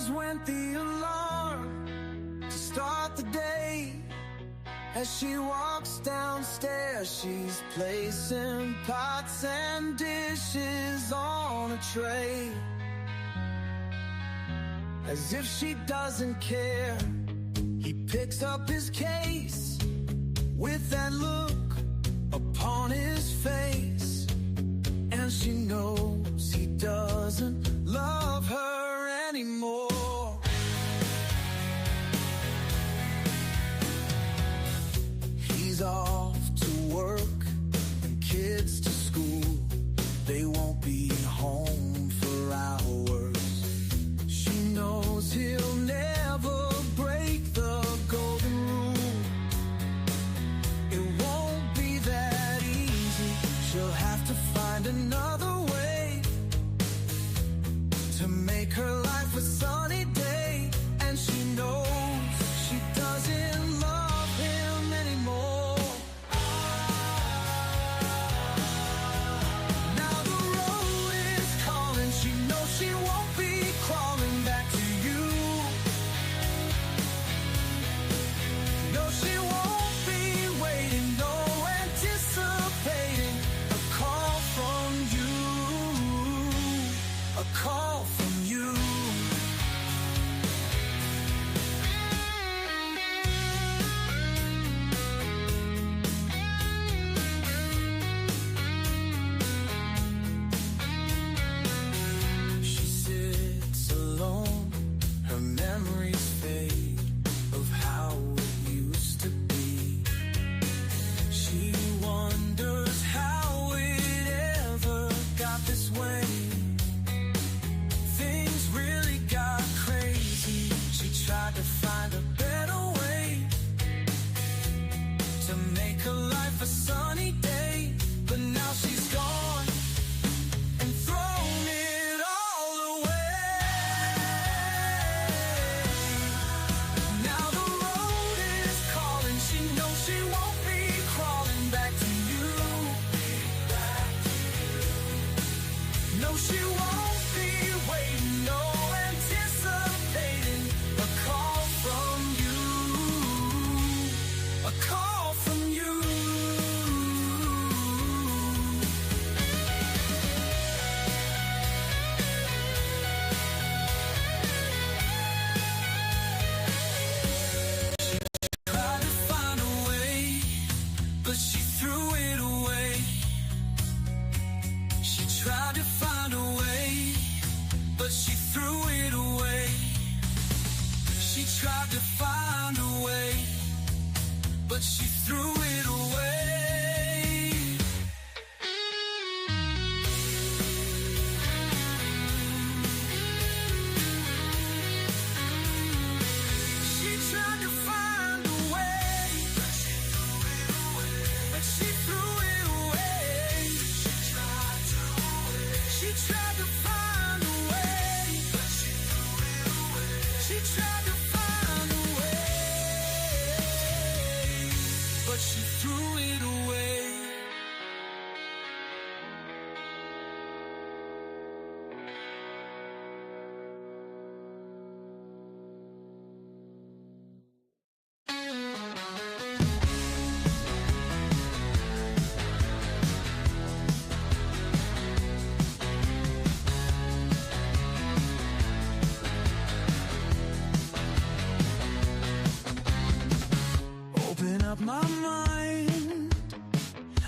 Always went the alarm to start the day. As she walks downstairs, she's placing pots and dishes on a tray. As if she doesn't care, he picks up his case with that look upon his face. And she knows he doesn't love her anymore. He's off to work and kids to school. They won't be home for hours. She knows he'll never break the golden rule. It won't be that easy. She'll have to find another way to make her life a sunny day. And she knows she doesn't love him anymore. Now the road is calling. She knows she won't be crawling back to you. No, she won't be waiting, no anticipating a call from you. A call from you. She sits alone, her memories fade of how it used to be. She wonders how it ever got this way. Things really got crazy. She tried to find a better way to make her life a sunny day. But now she's gone and thrown it all away. Now the road is calling. She knows she won't be crawling back to you. No, she won't be waiting, no anticipating a call from you. A call from you. Tried to find a way, but she threw it away. She tried to find a way, but she threw it away. She tried to find a way, but she threw it away. She tried to find a way, but she threw it away. But she threw it away. She tried to find a way, but she threw it away. She tried to find a way, but she threw it away. Open up my mind.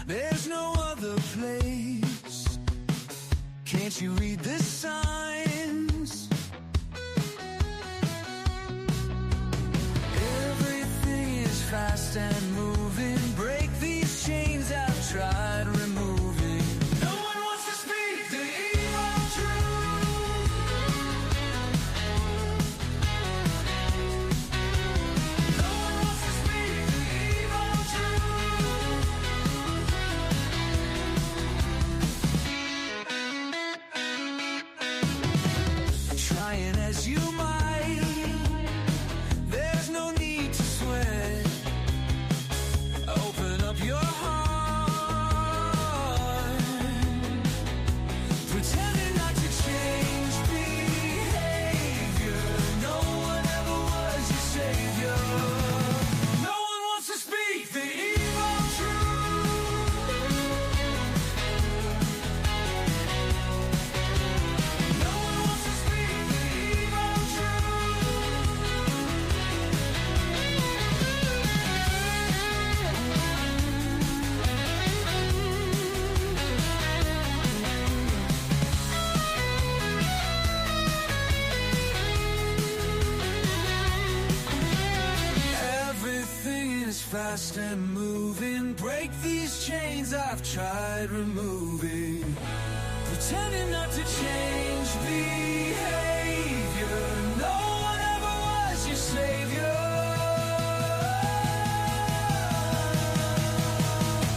There's no other place. Can't you read the signs? Everything is fast and moving. Break these chains I've tried removing. No one wants to speak the evil truth. No one wants to speak the evil truth. fast and moving. Break these chains I've tried removing. Pretending not to change behavior. No one ever was your savior.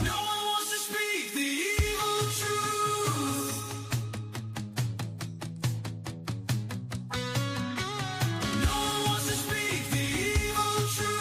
No one wants to speak the evil truth. No one wants to speak the evil truth.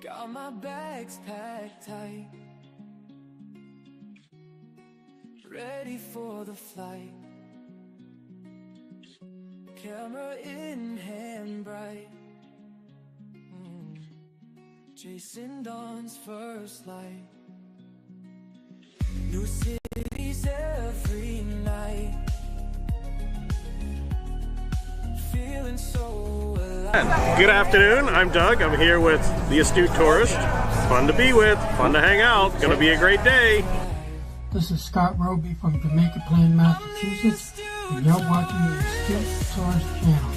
Got my bags packed tight, ready for the flight. Camera in hand bright, chasing dawn's first light. New cities every night, feeling so alive. Good afternoon, I'm Doug. I'm here with the Astute Tourist. Fun to be with, fun to hang out, gonna be a great day. This is Scott Roby from Jamaica Plain, Massachusetts, and you're watching the Astute Tourist channel.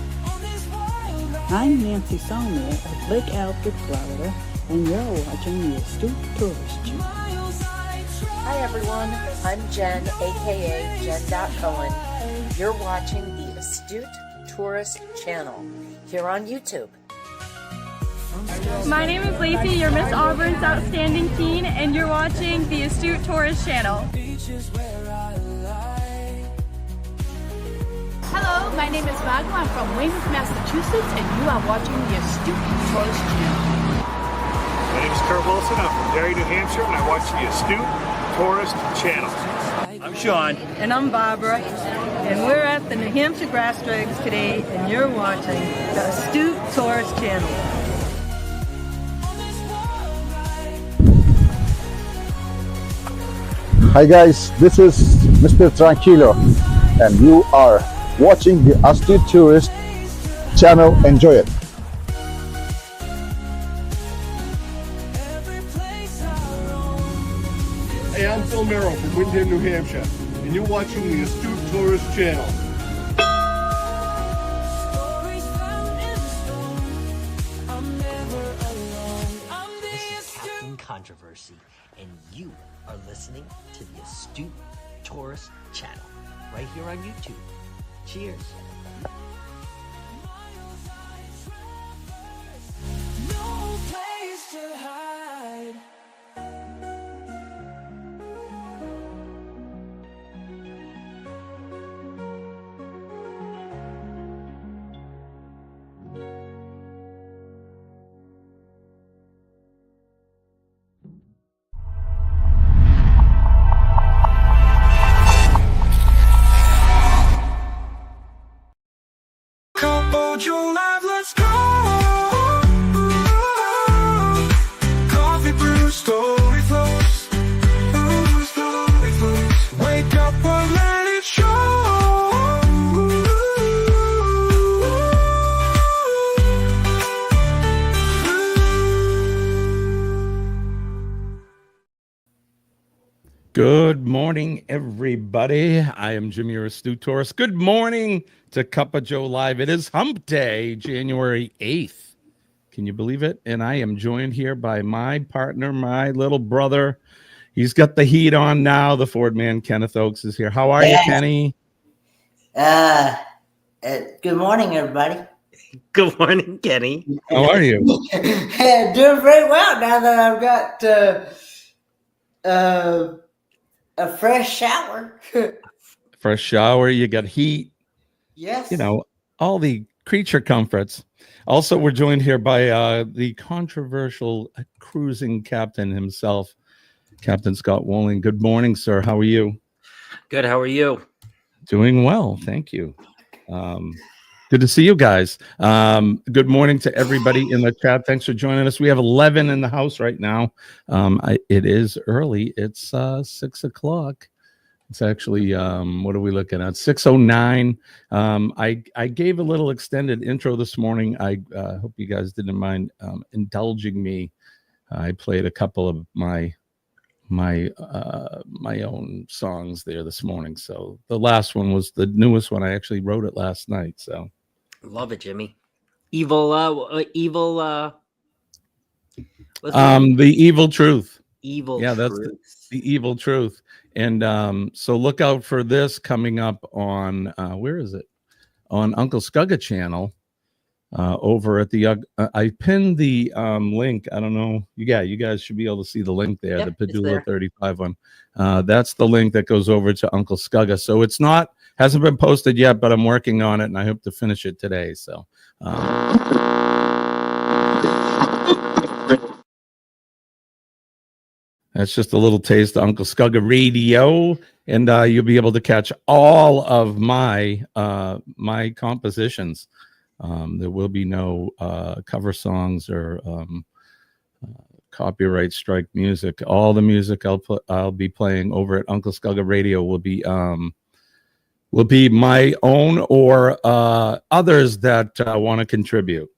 I'm Nancy Salmer of Lake Alfred, Florida, and you're watching the Astute Tourist channel. Hi everyone, I'm Jen, aka Jen.Cohen. You're watching the Astute Tourist channel here on YouTube. My name is Lacey, your Miss Auburn's Outstanding Teen, and you're watching the Astute Tourist channel. Hello, my name is Margo. I'm from Weymouth, Massachusetts, and you are watching the Astute Tourist channel. My name is Kurt Wilson. I'm from Derry, New Hampshire, and I watch the Astute Tourist channel. I'm Sean. And I'm Barbara. And we're at the New Hampshire Grass Drags today, and you're watching the Astute Tourist channel. Hi guys, this is Mr. Tranquilo, and you are watching the Astute Tourist channel. Enjoy it. Hey, I'm Phil Merrill from Windham, New Hampshire, and you're watching the Astute Tourist channel. This is Captain Controversy, and you are listening to the Astute Tourist channel, right here on YouTube. Cheers. No place to hide. Your life, let's go. Coffee brew, story flows. Story flows. Wake up and let it show. Good morning, everybody. I am Jimmy, your Astute Tourist. Good morning to Cup of Joe Live. It is Hump Day, January 8th. Can you believe it? And I am joined here by my partner, my little brother. He's got the heat on now. The Ford man, Kenneth Oakes, is here. How are you, Kenny? Good morning, everybody. Good morning, Kenny. How are you? Doing very well now that I've got a fresh shower. Fresh shower, you got heat. Yes. You know, all the creature comforts. Also, we're joined here by the controversial cruising captain himself, Captain Scott Walling. Good morning, sir. How are you? Good. How are you? Doing well. Thank you. Good to see you guys. Good morning to everybody in the chat. Thanks for joining us. We have 11 in the house right now. It is early. It's 6 o'clock. It's actually what are we looking at? 6:09. I gave a little extended intro this morning. I hope you guys didn't mind indulging me. I played a couple of my own songs there this morning. So the last one was the newest one. I actually wrote it last night. So love it, Jimmy. Evil. The Evil Truth. Evil. Yeah, that's the Evil Truth. And so look out for this coming up on where is it? On Uncle Scugga channel. Over at the I pinned the link. I don't know. You guys should be able to see the link there, the Padula 35 one. That's the link that goes over to Uncle Scugga. So it's hasn't been posted yet, but I'm working on it and I hope to finish it today. So that's just a little taste of Uncle Scugga Radio, and you'll be able to catch all of my my compositions. There will be no cover songs or copyright strike music. All the music I'll be playing over at Uncle Scugga Radio will be my own or others that want to contribute.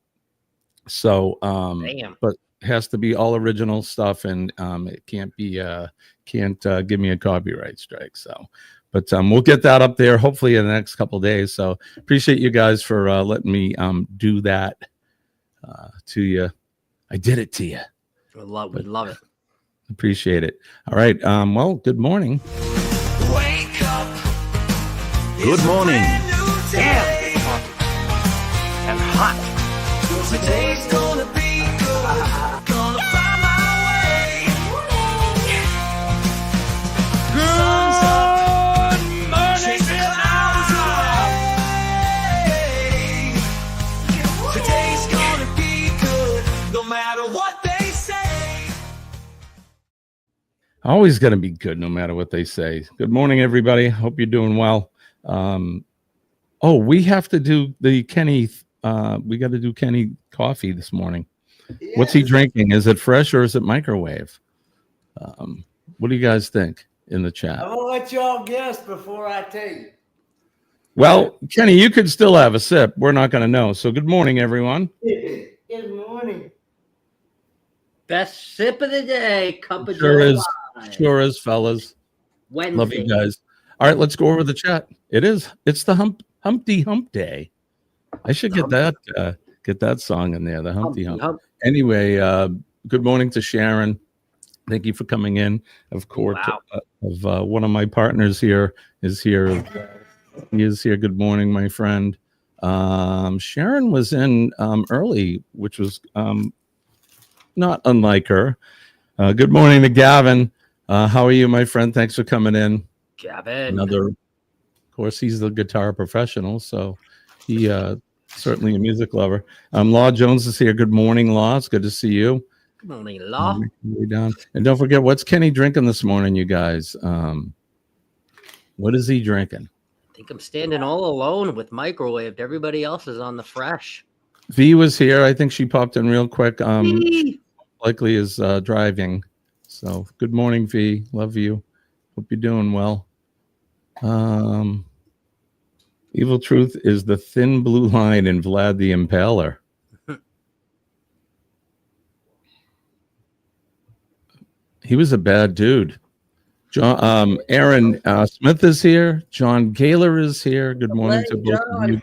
So, but it has to be all original stuff, and it can't be give me a copyright strike. So. But we'll get that up there hopefully in the next couple of days. So appreciate you guys for letting me do that to you. I did it to you. We love it. Appreciate it. All right. Well, good morning. Wake up. Good morning. Damn. And hot. Today's gonna be good. Gonna find my way. Sun's up. Today's gonna be good, no matter what they say. Always going to be good, no matter what they say. Good morning, everybody. Hope you're doing well. We have to do the Kenny. We got to do Kenny coffee this morning. Yes. What's he drinking? Is it fresh or is it microwave? What do you guys think in the chat? I'm gonna let y'all guess before I tell you. Well, Kenny, you could still have a sip. We're not going to know. So good morning, everyone. Good morning. Best sip of the day. Cup of Sure Joe. Sure is, fellas. Wednesday. Love you guys. All right, let's go over the chat. It's the Humpty Hump Day. I should get that song in there, the Humpty Hump. Anyway, good morning to Sharon. Thank you for coming in. Of course, one of my partners here is here. He is here. Good morning, my friend. Sharon was in early, which was not unlike her. Good morning to Gavin. How are you, my friend? Thanks for coming in. Gavin. Of course, he's the guitar professional, so he certainly a music lover. Law Jones is here. Good morning, Law. It's good to see you. Good morning, Law. And don't forget, what's Kenny drinking this morning, you guys? What is he drinking? I think I'm standing all alone with microwaved. Everybody else is on the fresh. V was here. I think she popped in real quick. Likely is driving. So good morning, V. Love you. Hope you're doing well. Evil Truth is the thin blue line in Vlad the Impaler. He was a bad dude. Aaron Smith is here. John Gaylor is here. Good morning to both of you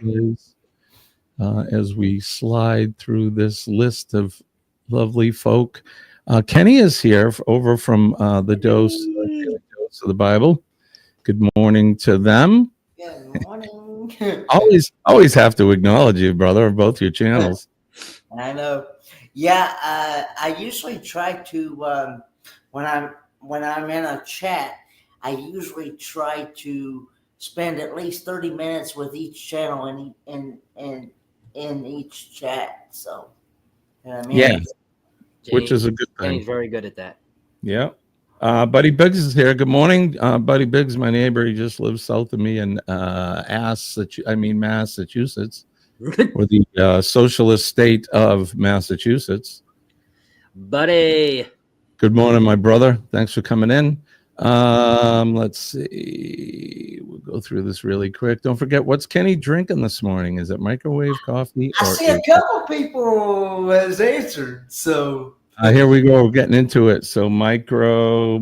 guys. As we slide through this list of lovely folk, Kenny is here over from the Dose of the Bible. Good morning to them. Good morning. always have to acknowledge you, brother, of both your channels. I know. Yeah, I usually try to when I'm in a chat, I usually try to spend at least 30 minutes with each channel in each chat. So, you know what I mean? Yeah, which is a good thing. He's very good at that. Yeah. Buddy Biggs is here. Good morning. Buddy Biggs, my neighbor, he just lives south of me in Massachusetts, or the socialist state of Massachusetts. Buddy. Good morning, my brother. Thanks for coming in. Let's see. We'll go through this really quick. Don't forget, what's Kenny drinking this morning? Is it microwave coffee? I see a couple people has answered. So here we go. We're getting into it. So micro.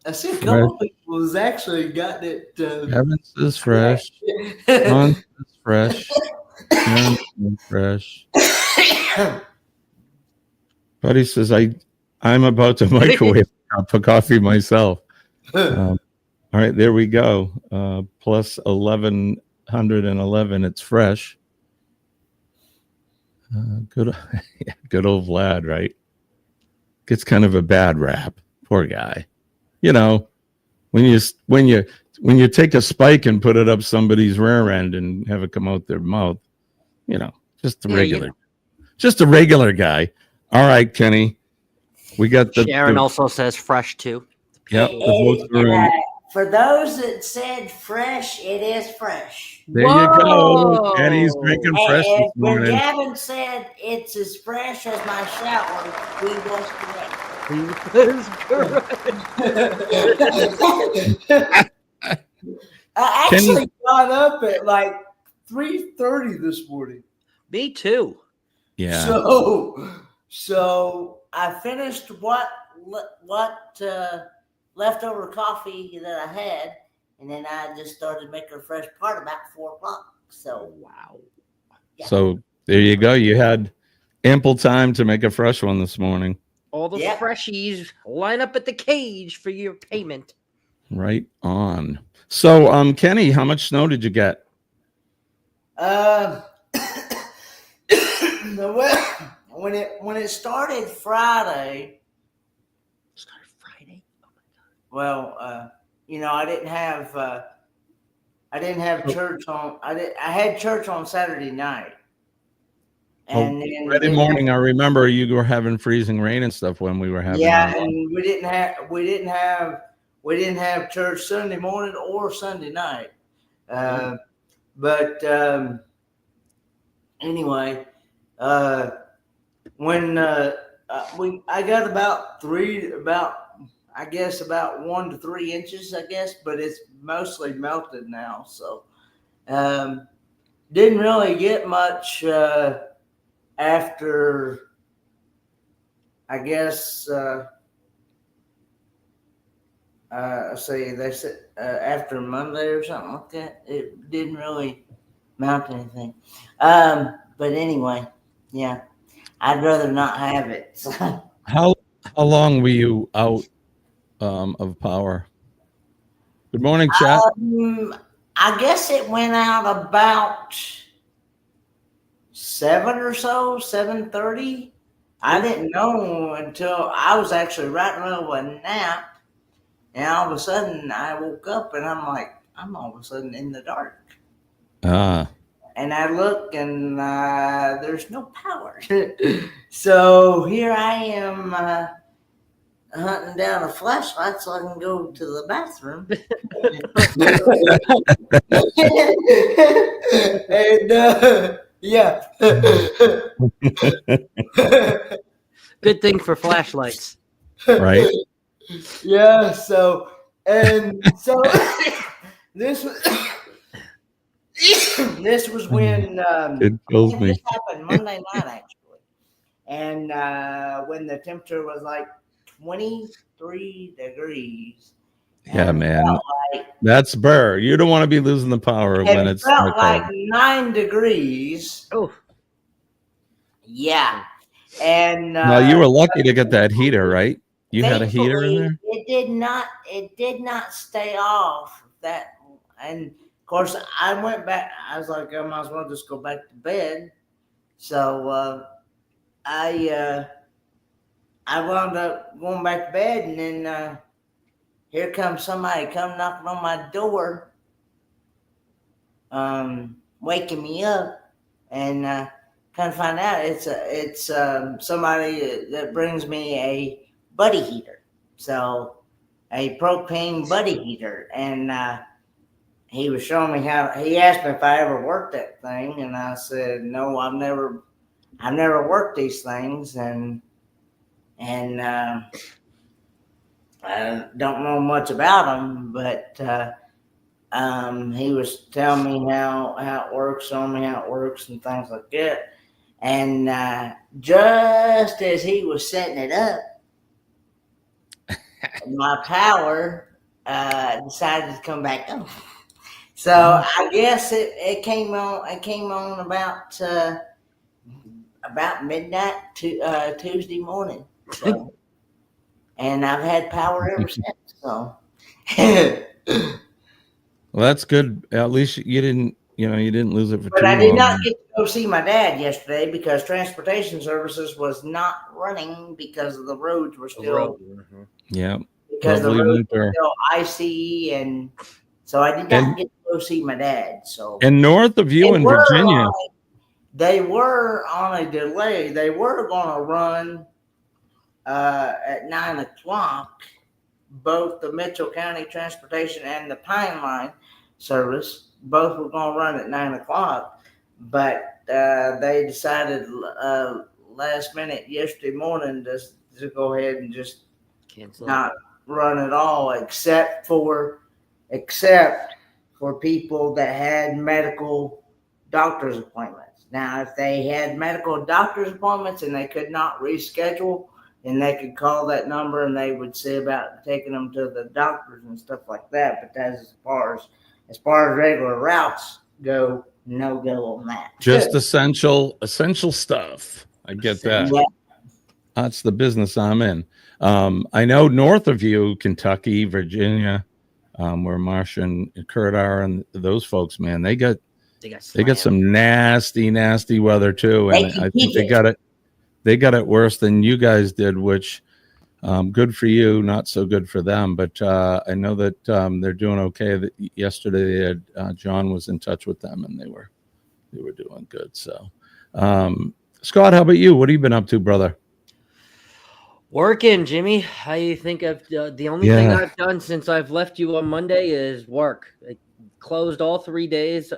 I see a couple people has actually gotten it. Evans is fresh. Hans is fresh. Aaron is fresh. Buddy says I'm about to microwave a cup of coffee myself. All right, there we go. Plus 1111. It's fresh. Good old Vlad, right? Gets kind of a bad rap. Poor guy. You know, when you take a spike and put it up somebody's rear end and have it come out their mouth, you know, just a regular guy. All right, Kenny. We got the Sharon also says fresh too. Yep. For those that said fresh, it is fresh. There you go. Kenny's drinking fresh this When morning. Gavin said it's as fresh as my shower, he was correct. I actually got up at like 3:30 this morning. Me too. Yeah. So I finished what leftover coffee that I had, and then I just started making a fresh part about 4:00. So wow. Yeah. So there you go. You had ample time to make a fresh one this morning. All the freshies line up at the cage for your payment. Right on. So, Kenny, how much snow did you get? When it started Friday. Well, I didn't have church on. I had church on Saturday night. And then Friday morning, I remember you were having freezing rain and stuff when we were having. Yeah, and we didn't have church Sunday morning or Sunday night. But anyway, when I got about 1 to 3 inches, but it's mostly melted now. So didn't really get much after, I guess, they said after Monday or something like that. It didn't really mount anything. But anyway, yeah, I'd rather not have it. So. How long were you out of power? Good morning, chat. I guess it went out about 7 or so, 7:30. I didn't know until I was actually right in the middle of a nap, and all of a sudden I woke up and I'm like, I'm all of a sudden in the dark. And I look and there's no power. So here I am hunting down a flashlight so I can go to the bathroom. And yeah. Good thing for flashlights. Right. Yeah, so this was when it kills me. This happened Monday night actually. And when the temperature was like 23 degrees. Yeah, man. That's Burr. You don't want to be losing the power when it's felt like 9 degrees. Oh. Yeah. And well, you were lucky to get that heater, right? You had a heater in there? It did not stay off that. And of course I went back. I was like, I might as well just go back to bed. So I wound up going back to bed, and then here comes somebody come knocking on my door, waking me up, and kind of find out it's somebody that brings me a buddy heater, so a propane buddy heater, and he was showing me how. He asked me if I ever worked that thing, and I said no, I've never worked these things, and I don't know much about him, but he was telling me how it works, showing me how it works and things like that. And just as he was setting it up, my power decided to come back on. So I guess it came on. It came on about midnight to Tuesday morning. So, and I've had power ever since. So. Well, that's good. At least you didn't lose it for But too I did long. not get to go see my dad yesterday because transportation services was not running because the roads were still Yeah. because the Lovely roads were winter. still icy, and so I did not get to go see my dad. So And north of you in Virginia. They were on a delay. They were going to run at 9 o'clock, both the Mitchell County Transportation and the Pine Line service. Both were going to run at 9 o'clock, but they decided last minute yesterday morning to go ahead and just cancel, not run at all, except for people that had medical doctor's appointments. Now, if they had medical doctor's appointments and they could not reschedule, then they could call that number and they would see about taking them to the doctors and stuff like that. But that's as far as regular routes go, no go on that. Just essential stuff. I get that. Yeah. That's the business I'm in. I know north of you, Kentucky, Virginia, where Marsha and Kurt are, and those folks, man, they got some nasty weather too, and I think they got it worse than you guys did, which good for you, not so good for them. But I know that they're doing okay. That yesterday they had John was in touch with them, and they were doing good. So, Scott, how about you? What have you been up to, brother? Working, Jimmy. I think the only thing I've done since I've left you on Monday is work. I closed all 3 days,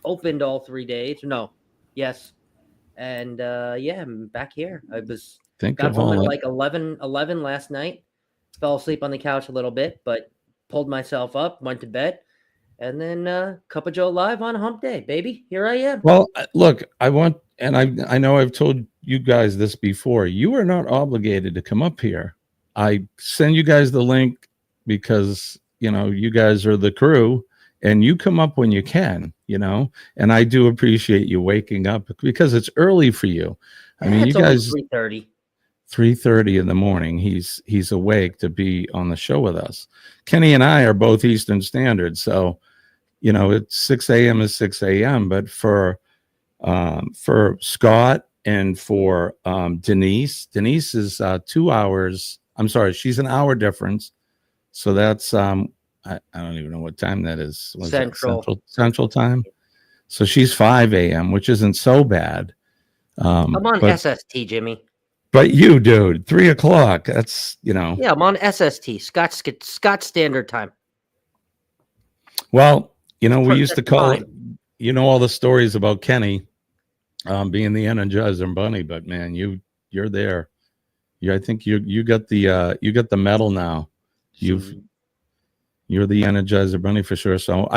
opened all 3 days. No, yes, and I'm back here. I got home at like 11 last night. Fell asleep on the couch a little bit, but pulled myself up, went to bed, and then Cup of Joe live on Hump Day, baby. Here I am. Well, look, I know I've told you guys this before. You are not obligated to come up here. I send you guys the link because, you guys are the crew and you come up when you can, and I do appreciate you waking up because it's early for you. I mean, you guys 3:30 in the morning. He's awake to be on the show with us. Kenny and I are both Eastern Standard. So, it's 6 a.m. is 6 a.m. But for Scott and for Denise is 2 hours. I'm sorry, she's an hour difference. So that's I don't even know what time that is. Central time. So she's 5 a.m., which isn't so bad. I'm on SST, Jimmy. But you, dude, 3 o'clock. That's Yeah, I'm on SST, Scott Standard Time. Well, we used to call it, all the stories about Kenny being the Energizer Bunny, but man, you're there. I think you got the medal now. You're the Energizer Bunny for sure. So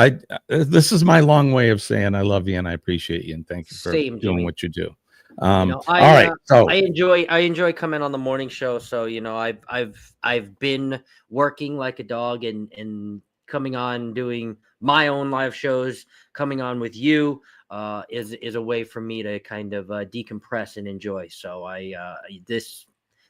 this is my long way of saying I love you and I appreciate you and thank you for doing what you do. All right. So I enjoy coming on the morning show. So I've been working like a dog and coming on doing my own live shows. Coming on with you is a way for me to kind of decompress and enjoy. So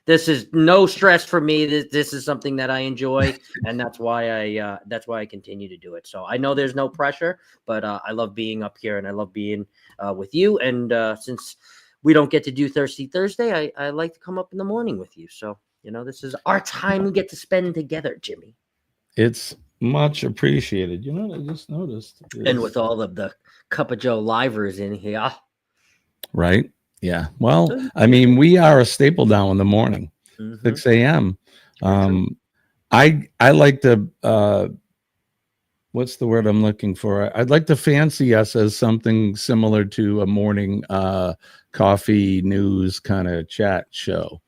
this is no stress for me. This is something that I enjoy, and that's why I continue to do it. So I know there's no pressure, but I love being up here and I love being with you. And since we don't get to do Thirsty Thursday, I like to come up in the morning with you. So this is our time we get to spend together, Jimmy. It's much appreciated. I just noticed. And with all of the Cup of Joe livers in here. Right. Yeah. Well, I mean, we are a staple down in the morning, 6 a.m. I like to, what's the word I'm looking for? I'd like to fancy us as something similar to a morning coffee news kind of chat show,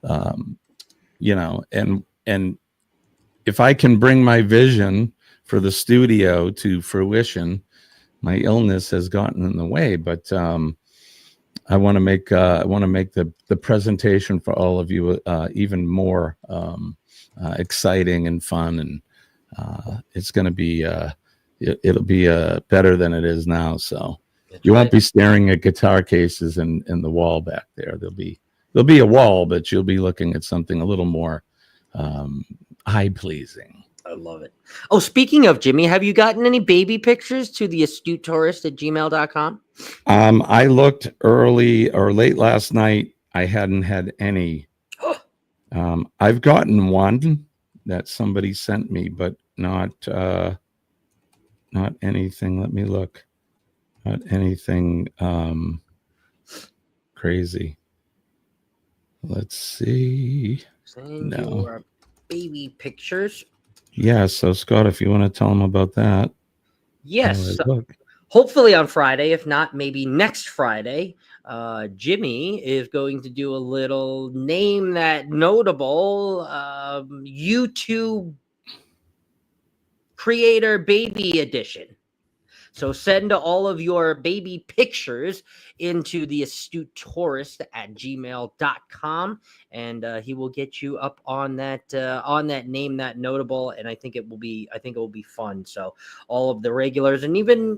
and if I can bring my vision for the studio to fruition, my illness has gotten in the way, but I want to make the presentation for all of you even more exciting and fun, and it's going to be it'll be better than it is now. So you won't be staring at guitar cases in the wall back there. There'll be a wall, but you'll be looking at something a little more eye pleasing. I love it. Oh, speaking of Jimmy, have you gotten any baby pictures to the astuteTourist@gmail.com? I looked early or late last night. I hadn't had any. I've gotten one that somebody sent me, but not anything. Let me look. Not anything crazy. Let's see. Send your baby pictures. Yeah, so Scott, if you want to tell them about that. Yes. Hopefully on Friday. If not, maybe next Friday. Jimmy is going to do a little name that notable YouTube creator baby edition. So send all of your baby pictures into the astuteTourist@gmail.com, and he will get you up on that name that notable. And I think it will be fun. So all of the regulars and even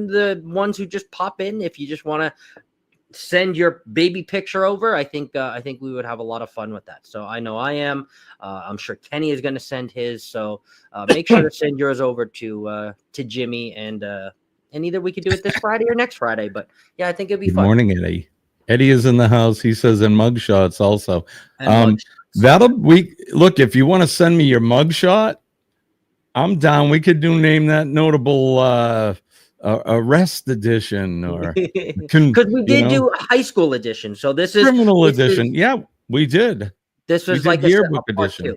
the ones who just pop in, if you just want to send your baby picture over, I think we would have a lot of fun with that. So I know I am. I'm sure Kenny is going to send his. So make sure to send yours over to Jimmy, and either we could do it this Friday or next Friday. But yeah, I think it'd be fun. Good morning, Eddie. Eddie is in the house. He says, and mugshots also. Look, if you want to send me your mugshot, I'm down. We could name that notable arrest edition, or because we did do a high school edition. So this is criminal edition. Yeah, we did. This was like a yearbook edition.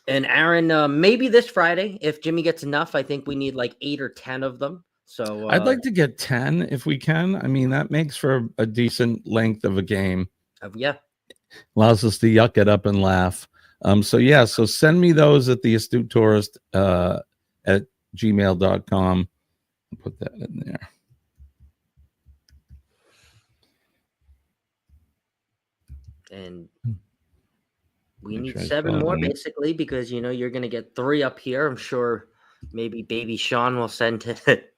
And Aaron, maybe this Friday, if Jimmy gets enough, I think we need like 8 or 10 of them. So I'd like to get 10 if we can. I mean, that makes for a decent length of a game. Yeah. Allows us to yuck it up and laugh. So send me those at the astuteTourist at gmail.com. I'll put that in there. And we need 7 more, basically, because you're going to get 3 up here. I'm sure maybe Baby Sean will send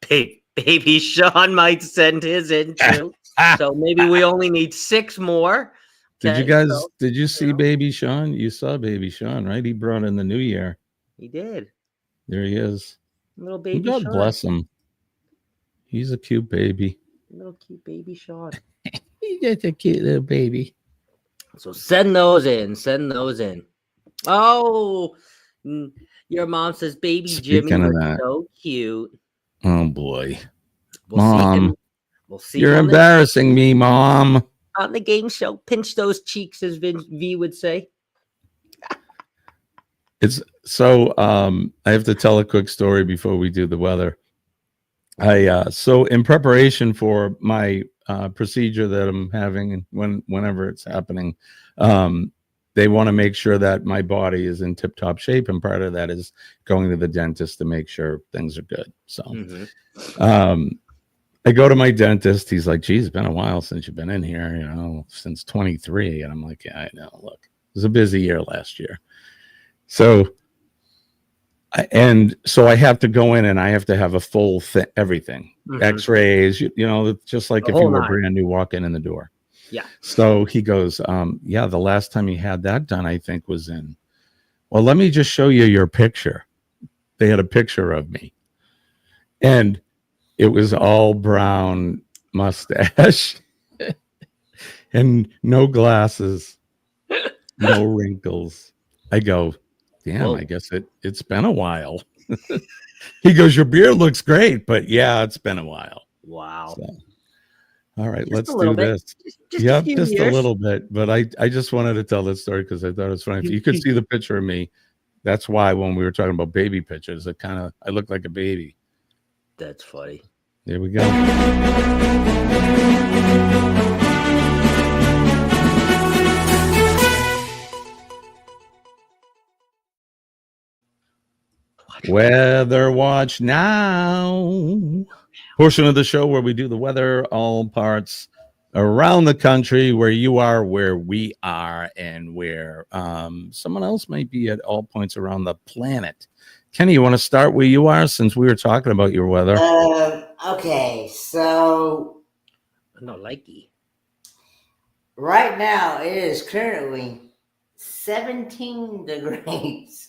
Baby Sean might send his in too. So maybe we only need 6 more. Okay? Did you see Baby Sean? You saw Baby Sean, right? He brought in the new year. He did. There he is. Little baby God Sean. Bless him. He's a cute baby. Little cute baby Sean. He's just a cute little baby. So send those in. Oh, your mom says baby Jimmy was so cute. Oh boy. Mom. We'll see. You're embarrassing me, Mom. On the game show, pinch those cheeks, as V would say. It's so I have to tell a quick story before we do the weather. So in preparation for my procedure that I'm having, and whenever it's happening, they want to make sure that my body is in tip-top shape, and part of that is going to the dentist to make sure things are good. So I go to my dentist. He's like, geez, it's been a while since you've been in here, since 23. And I'm like, yeah, I know. Look, it was a busy year last year. So I have to go in and I have to have a full everything, x-rays, just like if you were brand new walking in the door. Yeah. So he goes, the last time you had that done, I think was well, let me just show you your picture. They had a picture of me and it was all brown mustache and no glasses, no wrinkles. I go, damn, whoa. I guess it's been a while. He goes, your beard looks great, but yeah, it's been a while. Wow. So, all right, let's do this. Just a little bit. But I just wanted to tell this story because I thought it was funny. If you could see the picture of me, that's why when we were talking about baby pictures, I look like a baby. That's funny. There we go. Weather Watch Now. Portion of the show where we do the weather, all parts around the country, where you are, where we are, and where someone else might be at all points around the planet. Kenny, you want to start where you are since we were talking about your weather? Okay, so No, likey. Right now it is currently 17 degrees.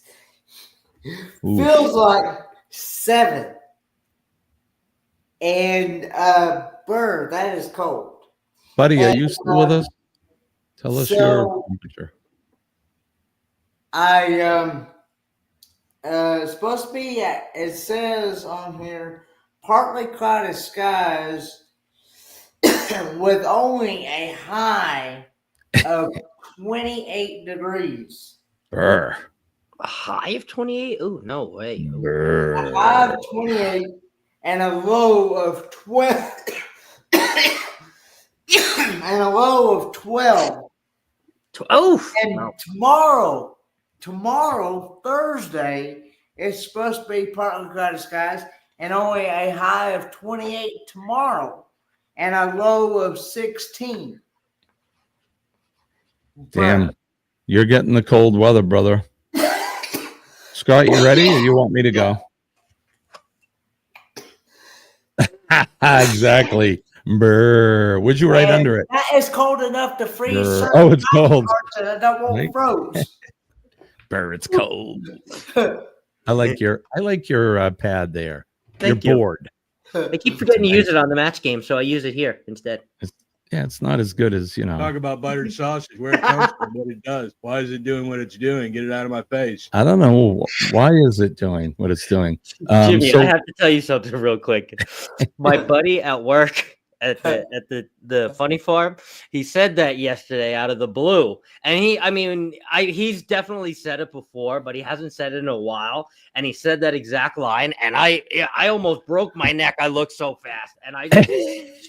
Ooh. Feels like 7. And Bird, that is cold. Buddy, are you still with us? Tell us your temperature. It's supposed to be, it says on here, partly cloudy skies with only a high of 28 degrees. Brr. A high of 28? Oh, no way. Brr. A high of 28 and a low of 12. And a low of 12. And tomorrow, Thursday, it's supposed to be partly cloudy skies and only a high of 28 tomorrow and a low of 16. Damn, you're getting the cold weather, brother. Scott, you ready or you want me to go? Exactly. Brr. Would you write under it? That is cold enough to freeze. Oh, it's cold. That won't froze. Brr, it's cold. I like your pad there. Thank You're you. bored. I keep forgetting to use it on the match game, so I use it here instead. It's not as good as, Talk about buttered sausage, where it comes from, what it does. Why is it doing what it's doing? Get it out of my face. I don't know. Why is it doing what it's doing? Jimmy, I have to tell you something real quick. My buddy at work at the funny farm, he said that yesterday out of the blue. And he's definitely said it before, but he hasn't said it in a while. And he said that exact line, and I almost broke my neck. I looked so fast, and I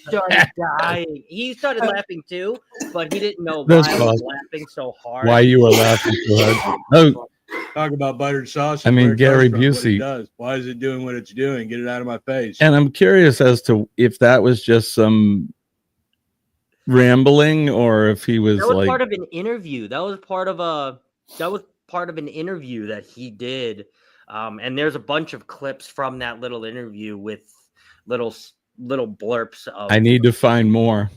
started dying. He started laughing too, but he didn't know why I was laughing so hard. Why you were laughing so hard? No. Talk about buttered sausage. I mean, where it Gary comes from, Busey. what it does. Why is it doing what it's doing? Get it out of my face. And I'm curious as to if that was just some rambling or if he was, that was like part of an interview. That was part of an interview that he did. And there's a bunch of clips from that little interview with little blurps of. I need to find more.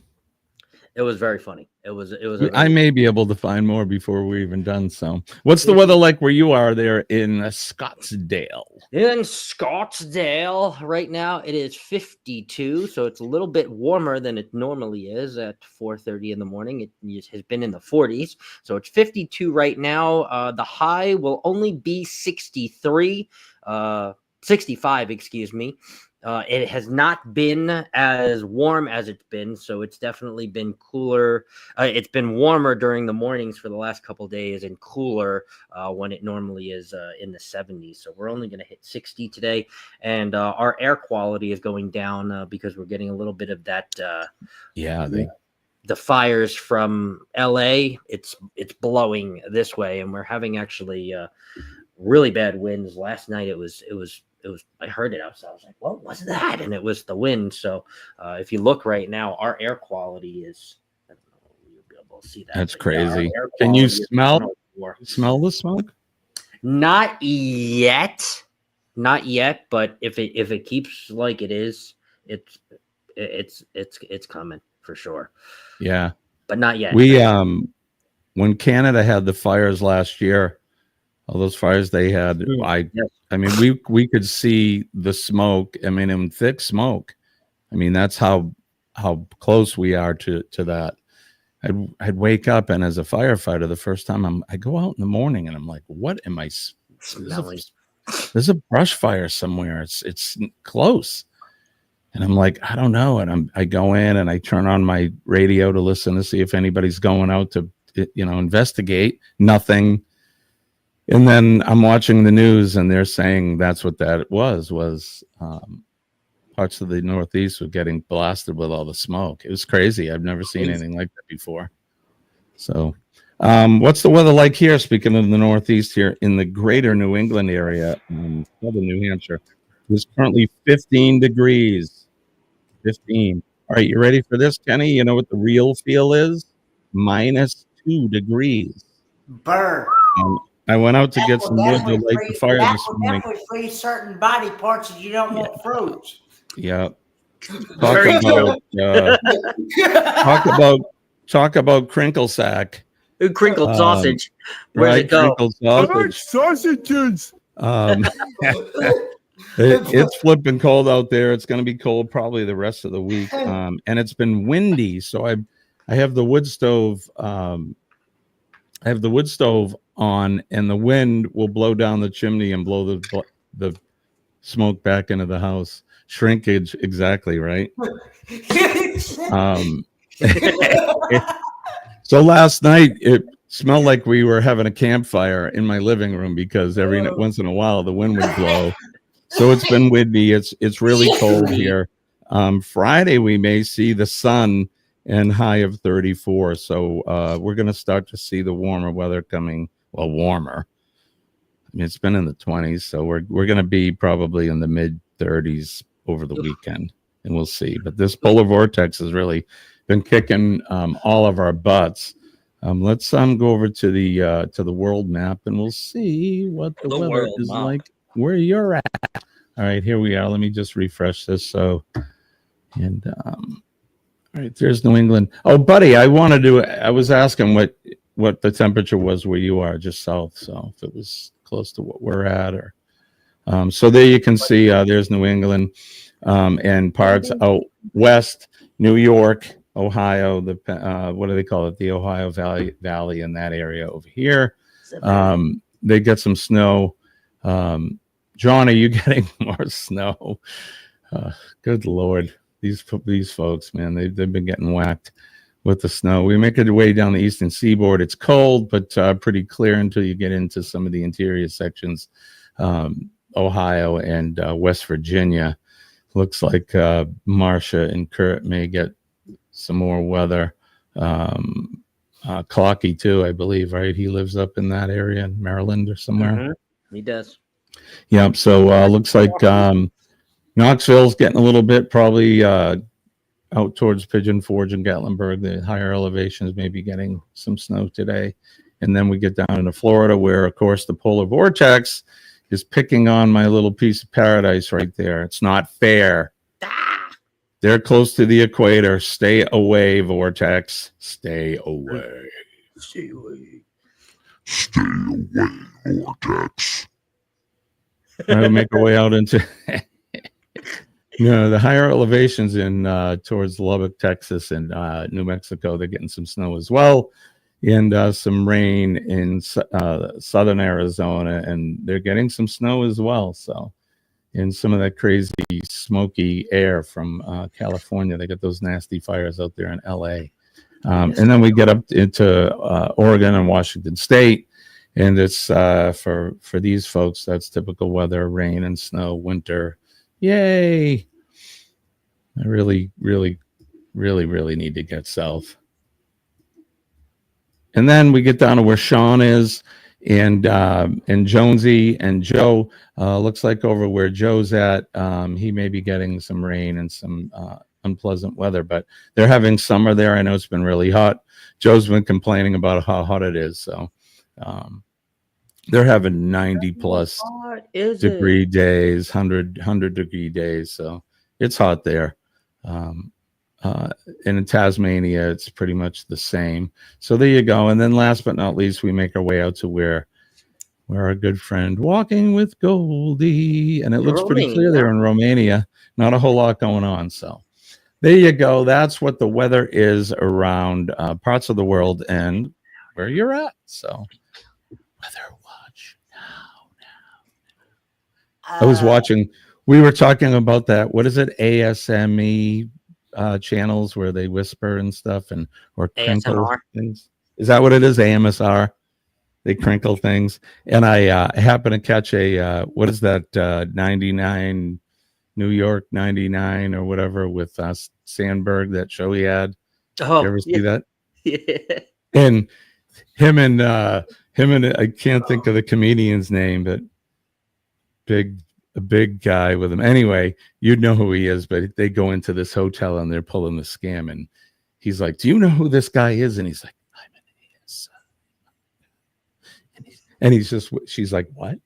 It was very funny. It was. I may be able to find more before we're even done. So, what's the weather like where you are there in Scottsdale? In Scottsdale right now, it is 52, so it's a little bit warmer than it normally is at 4:30 in the morning. It has been in the 40s, so it's 52 right now. The high will only be 65, excuse me. It has not been as warm as it's been, so it's definitely been cooler. It's been warmer during the mornings for the last couple of days and cooler when it normally is in the 70s. So we're only going to hit 60 today, and our air quality is going down because we're getting a little bit of that. The fires from LA, it's blowing this way, and we're having actually really bad winds. Last night it was I heard it outside. I was like, what was that? And it was the wind. So if you look right now, our air quality is, I don't know if you'll be able to see that. That's crazy. Can you smell the smoke? Not yet. But if it keeps like it is, it's coming for sure. Yeah. But not yet. We when Canada had the fires last year, all those fires they had, I mean, we could see the smoke. I mean, in thick smoke. I mean, that's how close we are to that. I'd wake up, and as a firefighter, the first time I go out in the morning, and I'm like, what am I smelling? There's a brush fire somewhere. It's close, and I'm like, I don't know. And I go in and I turn on my radio to listen to see if anybody's going out to investigate. Nothing. And then I'm watching the news, and they're saying that's what that was parts of the Northeast were getting blasted with all the smoke. It was crazy. I've never seen anything like that before. So What's the weather like here? Speaking of the Northeast, here in the greater New England area, southern New Hampshire, it's currently 15 degrees. 15. All right, you ready for this, Kenny? You know what the real feel is? -2 degrees. Burn. I went out to get some wood to light the fire That this would morning. definitely freeze certain body parts that you don't want froze. Yeah. Talk about crinkle sack. Crinkled sausage. Where's Right, it go? crinkled sausage. Sausages. It's flipping cold out there. It's going to be cold probably the rest of the week, and it's been windy. So I have the wood stove. I have the wood stove on, and the wind will blow down the chimney and blow the smoke back into the house. Shrinkage, exactly right. So last night it smelled like we were having a campfire in my living room because every once in a while the wind would blow. So it's been windy. It's really cold here. Friday we may see the sun and high of 34. So we're going to start to see the warmer weather coming. Well, warmer. I mean, it's been in the 20s, so we're going to be probably in the mid 30s over the weekend, and we'll see. But this polar vortex has really been kicking all of our butts. Let's go over to the world map, and we'll see what the weather is like where you're at. All right, here we are. Let me just refresh this. So, and all right, there's New England. Oh, buddy, I was asking what the temperature was where you are, just south. So if it was close to what we're at, or so there you can see there's New England and parts out west, New York, Ohio. What do they call it? The Ohio Valley in that area over here. They get some snow. John, are you getting more snow? Good Lord, these folks, man, they've been getting whacked with the snow. We make our way down the eastern seaboard. It's cold, but pretty clear until you get into some of the interior sections. Ohio and West Virginia. Looks like Marcia and Kurt may get some more weather. Clocky too, I believe, right? He lives up in that area in Maryland or somewhere. Mm-hmm. He does. Yep. So looks like Knoxville's getting a little bit, probably out towards Pigeon Forge and Gatlinburg. The higher elevations may be getting some snow today. And then we get down into Florida, where, of course, the polar vortex is picking on my little piece of paradise right there. It's not fair. They're close to the equator. Stay away, vortex. Stay away. Stay away. Stay away, vortex. I'll make our way out into the higher elevations in towards Lubbock, Texas, and New Mexico. They're getting some snow as well, and some rain in southern Arizona, and they're getting some snow as well. So, in some of that crazy smoky air from California, they get those nasty fires out there in LA. And then we get up into Oregon and Washington State, and it's for these folks, that's typical weather: rain and snow, winter. Yay! I really need to get south. And then we get down to where Sean is, and Jonesy and Joe. Looks like over where Joe's at, he may be getting some rain and some unpleasant weather, but they're having summer there. I know it's been really hot. Joe's been complaining about how hot it is, so they're having 90 plus degree days, 100 degree days, so it's hot there. And in Tasmania, it's pretty much the same. So there you go. And then last but not least, we make our way out to where our good friend Walking with Goldie, and it looks pretty clear there in Romania. Not a whole lot going on. So there you go. That's what the weather is around parts of the world and where you're at. So weather watch now. I was watching. We were talking about that. What is it? ASME channels where they whisper and stuff or crinkle ASMR. Things. Is that what it is? AMSR. They crinkle things. And I happen to catch a what is that 99 New York 99 or whatever with Sandberg, that show he had. Oh, you ever see that? Yeah. And him and I can't think of the comedian's name, but a big guy with him. Anyway, you'd know who he is, but they go into this hotel and they're pulling the scam, and he's like, "Do you know who this guy is?" And he's like, "I'm an AS." And she's like, "What?"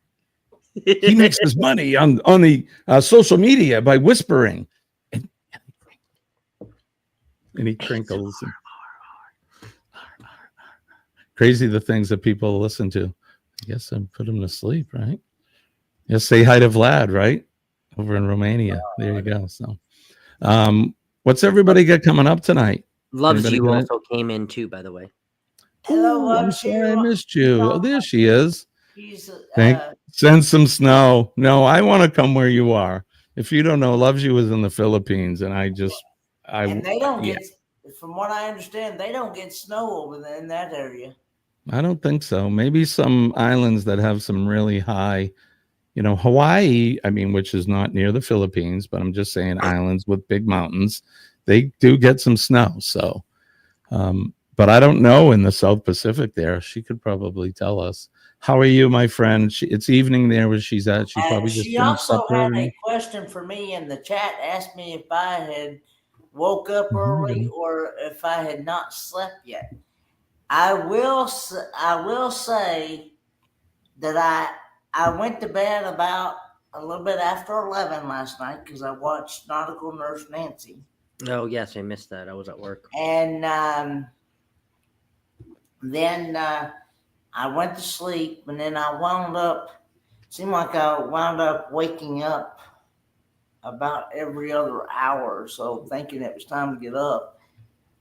He makes his money on the social media by whispering, and he crinkles. Crazy the things that people listen to. I guess I put him to sleep, right? Yes, say hi to Vlad, right? Over in Romania. There you go. So, what's everybody got coming up tonight? Loves Anybody You got also came in too, by the way. Hello, I'm sorry I missed you. Oh, there she is. She's Send some snow. No, I want to come where you are. If you don't know, Loves You is in the Philippines, and and they don't get, from what I understand, they don't get snow over there in that area. I don't think so. Maybe some islands that have some really high, Hawaii, I mean, which is not near the Philippines, but I'm just saying islands with big mountains, they do get some snow. So, but I don't know in the South Pacific there. She could probably tell us. How are you, my friend? It's evening there where she's at. She probably just She finished also supper. had a question for me in the chat, asked me if I had woke up early or if I had not slept yet. I will say that I went to bed about a little bit after 11 last night because I watched Nautical Nurse Nancy. Oh, yes, I missed that. I was at work. And then I went to sleep, and then I wound up waking up about every other hour or so, thinking it was time to get up.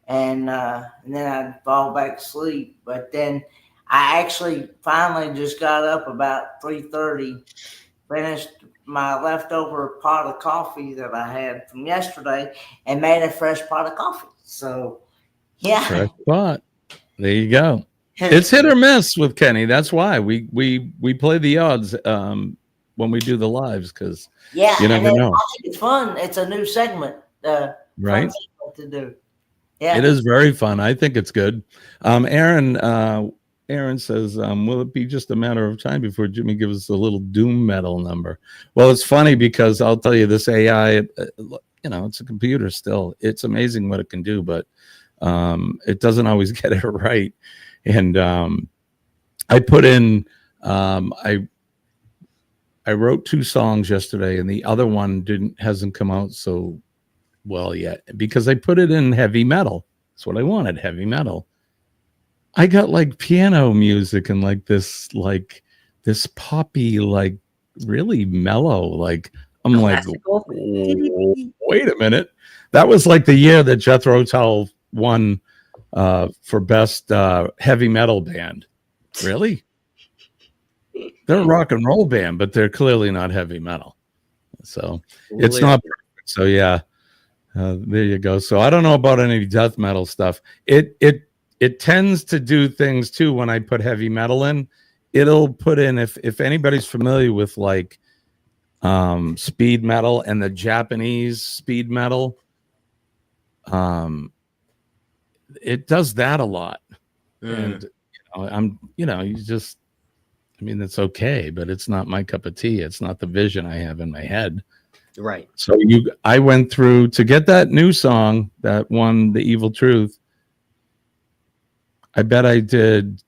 And then I'd fall back asleep. But then I actually finally just got up about 3:30, finished my leftover pot of coffee that I had from yesterday, and made a fresh pot of coffee. So, yeah. Fresh pot. There you go. It's hit or miss with Kenny. That's why we play the odds when we do the lives, because you never know. It's fun. It's a new segment. Right? Fun segment to do. Yeah. It is very fun. I think it's good. Aaron says, will it be just a matter of time before Jimmy gives us a little doom metal number? Well, it's funny because I'll tell you, this AI, it's a computer still. It's amazing what it can do, but it doesn't always get it right. And I put in, I wrote 2 songs yesterday, and the other one hasn't come out so well yet because I put it in heavy metal. That's what I wanted, heavy metal. I got like piano music and like this poppy, like really mellow. Like I'm like, wait a minute. That was like the year that Jethro Tull won for best heavy metal band. Really? They're a rock and roll band, but they're clearly not heavy metal. So it's not perfect. So yeah, there you go. So I don't know about any death metal stuff. It tends to do things too when I put heavy metal in. It'll put in, if anybody's familiar with like speed metal and the Japanese speed metal, it does that a lot. And it's okay, but it's not my cup of tea. It's not the vision I have in my head. Right. So I went through to get that new song that won the Evil Truth. I bet I did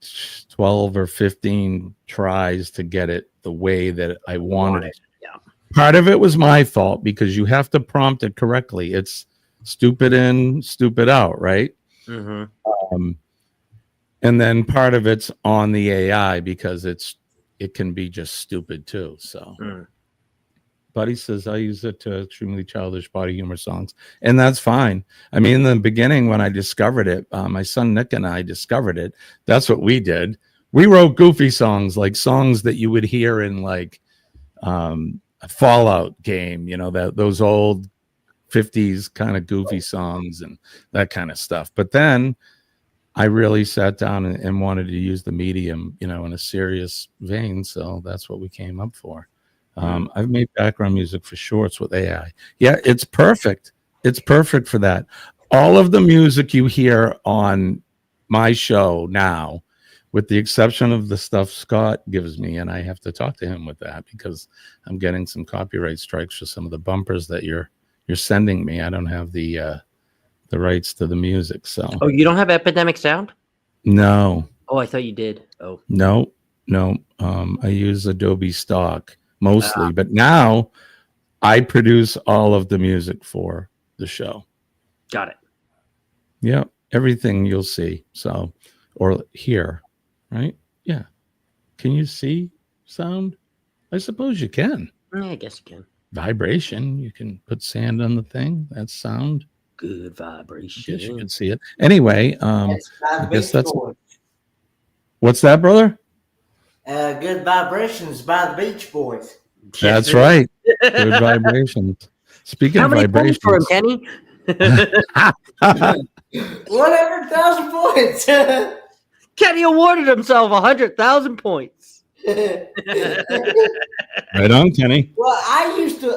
12 or 15 tries to get it the way that I wanted it. Yeah. Part of it was my fault because you have to prompt it correctly. It's stupid in, stupid out, right? Mm-hmm. And then part of it's on the AI because it can be just stupid too. So, Buddy says I use it to extremely childish body humor songs, and that's fine. I mean, in the beginning when I discovered it, my son Nick and I discovered it. That's what we did. We wrote goofy songs, like songs that you would hear in like a Fallout game, those old 50s kind of goofy songs and that kind of stuff. But then I really sat down and wanted to use the medium, in a serious vein. So that's what we came up for. I've made background music for shorts with AI. Yeah, it's perfect. It's perfect for that. All of the music you hear on my show now with the exception of the stuff Scott gives me, and I have to talk to him with that because I'm getting some copyright strikes for some of the bumpers that you're sending me. I don't have the rights to the music, so. Oh, you don't have Epidemic Sound? No. Oh, I thought you did. Oh. No. I use Adobe Stock mostly, but now I produce all of the music for the show. Got it. Yeah, everything you'll see. So, or hear, right? Yeah. Can you see sound? I suppose you can. Yeah, I guess you can. Vibration. You can put sand on the thing. That's sound. Good vibration. I guess you can see it. Anyway, I guess that's. What's that, brother? Good Vibrations by the Beach Boys. That's right. Good vibrations. Speaking How of many vibrations, points for him, Kenny? 100,000 points. Kenny awarded himself 100,000 points. right on, Kenny. Well, I used to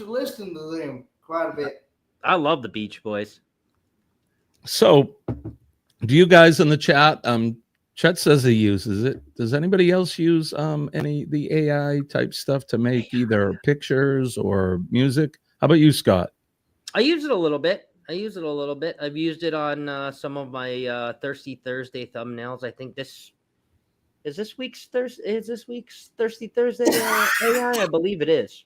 listen to them quite a bit. I love the Beach Boys. So, do you guys in the chat? Chet says he uses it. Does anybody else use the AI type stuff to make either pictures or music? How about you, Scott? I use it a little bit. I've used it on some of my Thirsty Thursday thumbnails. I think this week's Thirsty Thursday AI. I believe it is.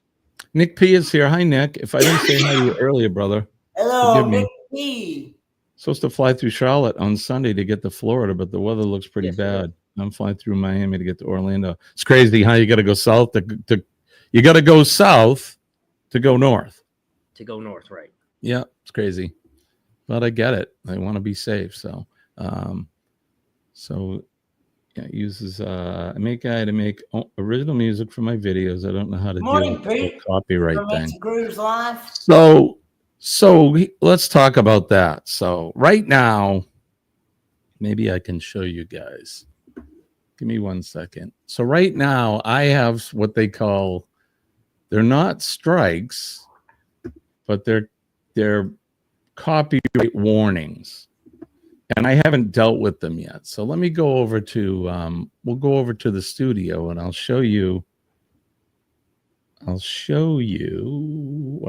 Nick P is here. Hi, Nick. If I didn't say hi to you earlier, brother, hello, forgive me. Nick P. Supposed to fly through Charlotte on Sunday to get to Florida, but the weather looks pretty bad. I'm flying through Miami to get to Orlando. It's crazy, huh? You got to go south you got to go south to go north. To go north, right? Yeah, it's crazy, but I get it. I want to be safe, so yeah, it uses I make AI to make original music for my videos. I don't know how to do the copyright thing. Grooves Live. So let's talk about that. So right now, maybe I can show you guys. Give me 1 second. So right now I have what they call, they're not strikes, but they're copyright warnings. And I haven't dealt with them yet. So let me go over to, we'll go over to the studio and I'll show you what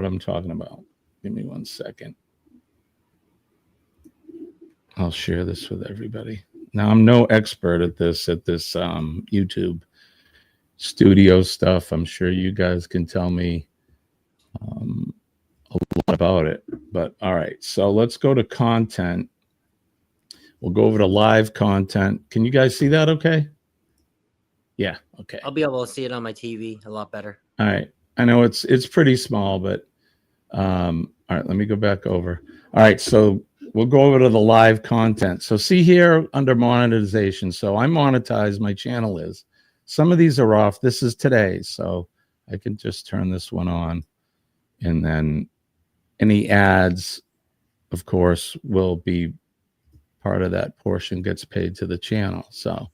I'm talking about. Give me 1 second. I'll share this with everybody. Now, I'm no expert at this YouTube studio stuff. I'm sure you guys can tell me a lot about it. But all right, so let's go to content. We'll go over to live content. Can you guys see that okay? Yeah, okay. I'll be able to see it on my TV a lot better. All right. I know it's pretty small, but all right, let me go back over. All right, so we'll go over to the live content. So see here under monetization. So I monetize, my channel is. Some of these are off. This is today, so I can just turn this one on. And then any ads, of course, will be part of that portion, gets paid to the channel. So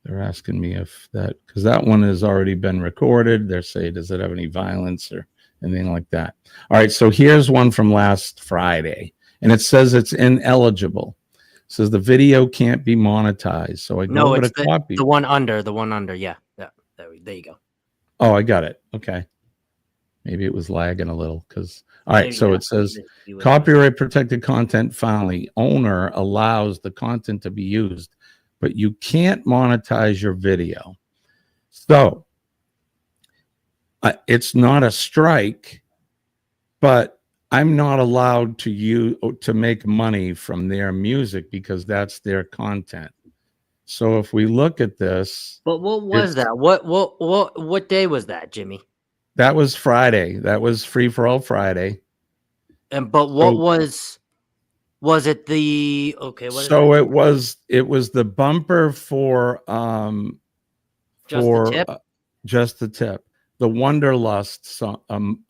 they're asking me if that, because that one has already been recorded. They're saying, does it have any violence or anything like that? All right, so here's one from last Friday, and it says it's ineligible. It says the video can't be monetized. So I go over to copy. The one under. Yeah. There you go. Oh, I got it. Okay. Maybe it was lagging a little because, all right, so it says copyright protected content finally. Owner allows the content to be used, but you can't monetize your video. So it's not a strike, but I'm not allowed to make money from their music because that's their content. So if we look at this, but what was that? What day was that, Jimmy? That was Friday. That was Free for All Friday. But what was it the okay? What so it was the bumper for Just the Tip, the Wanderlust song,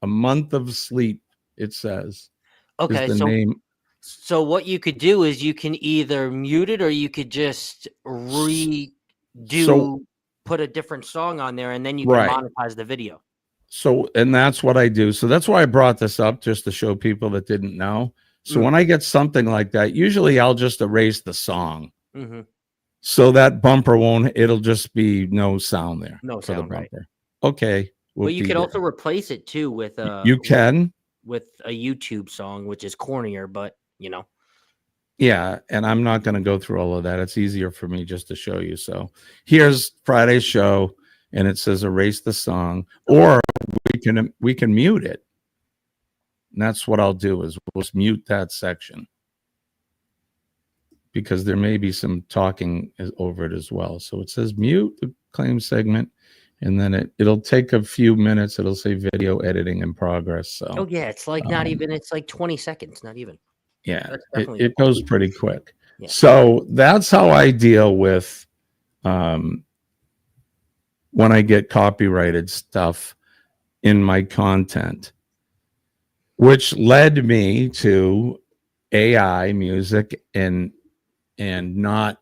A Month of Sleep. It says. Okay, is the name. So what you could do is you can either mute it or you could just put a different song on there, and then you can monetize the video. So, and that's what I do. So that's why I brought this up, just to show people that didn't know. So when I get something like that, usually I'll just erase the song. Mm-hmm. So that bumper won't, it'll just be no sound there No for the sound, right. bumper. Okay. But you could also replace it too with you can with a YouTube song, which is cornier, but you know. Yeah, and I'm not going to go through all of that. It's easier for me just to show you. So here's Friday's show, and it says erase the song, or we can mute it. And that's what I'll do is we'll just mute that section because there may be some talking over it as well. So it says mute the claim segment, and then it'll take a few minutes. It'll say video editing in progress. So oh yeah, it's like not even. It's like 20 seconds, not even. Yeah, it goes pretty quick. Yeah. So that's how I deal with when I get copyrighted stuff in my content, which led me to AI music and not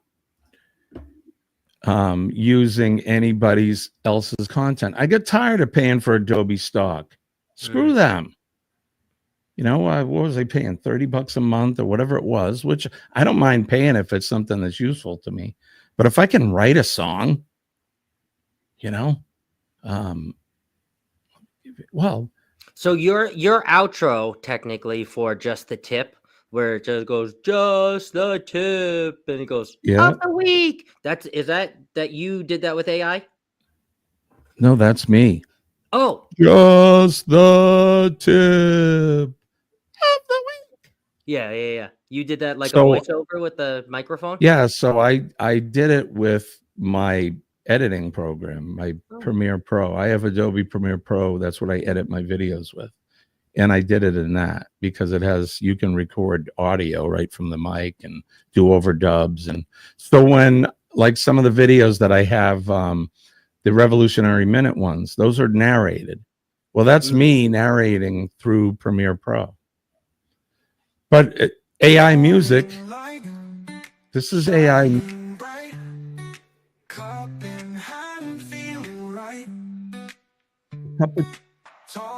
using anybody else's content. I get tired of paying for Adobe stock. Screw them. You know, what was I paying? $30 a month or whatever it was, which I don't mind paying if it's something that's useful to me. But if I can write a song, you know, well. So your outro technically for Just the Tip, where it just goes, just the tip, and it goes, of the week. Is that you did that with AI? No, that's me. Oh. Just the tip. Yeah. You did that like a voiceover with the microphone? Yeah, so I did it with my editing program, my Premiere Pro. I have Adobe Premiere Pro. That's what I edit my videos with. And I did it in that because you can record audio right from the mic and do overdubs. And so when, like some of the videos that I have, the Revolutionary Minute ones, those are narrated. Well, that's me narrating through Premiere Pro. But AI music, this is AI.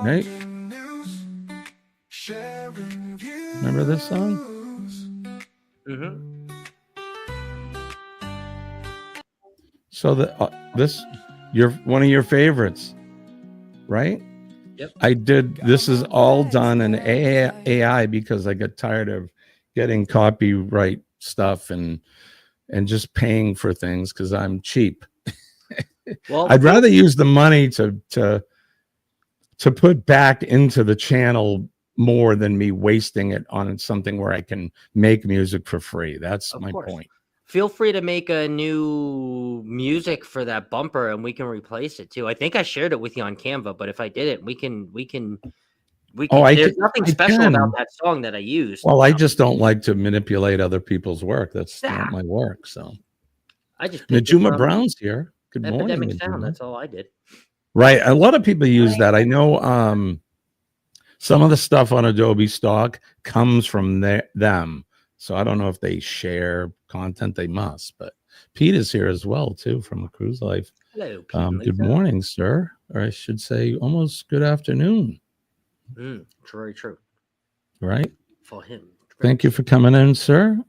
Right? Remember this song? Mm-hmm. So you're one of your favorites, right? Yep. I did. This is all done in AI because I got tired of getting copyright stuff and just paying for things because I'm cheap. Well, I'd rather use the money to put back into the channel more than me wasting it on something where I can make music for free. That's my point. Feel free to make a new music for that bumper and we can replace it too. I think I shared it with you on Canva, but if I did it, we can there's nothing special about that song that I used. Well, I just don't like to manipulate other people's work. That's not my work. So I just Najuma Brown's here. Good morning. Epidemic Sound. That's all I did. Right. A lot of people use that. I know some of the stuff on Adobe stock comes from them. So I don't know if they share content. They must. But Pete is here as well, too, from the Cruise Life. Hello, Pete. Good morning, sir. Or I should say almost good afternoon. Very true. Right. For him. Thank you for coming in, sir.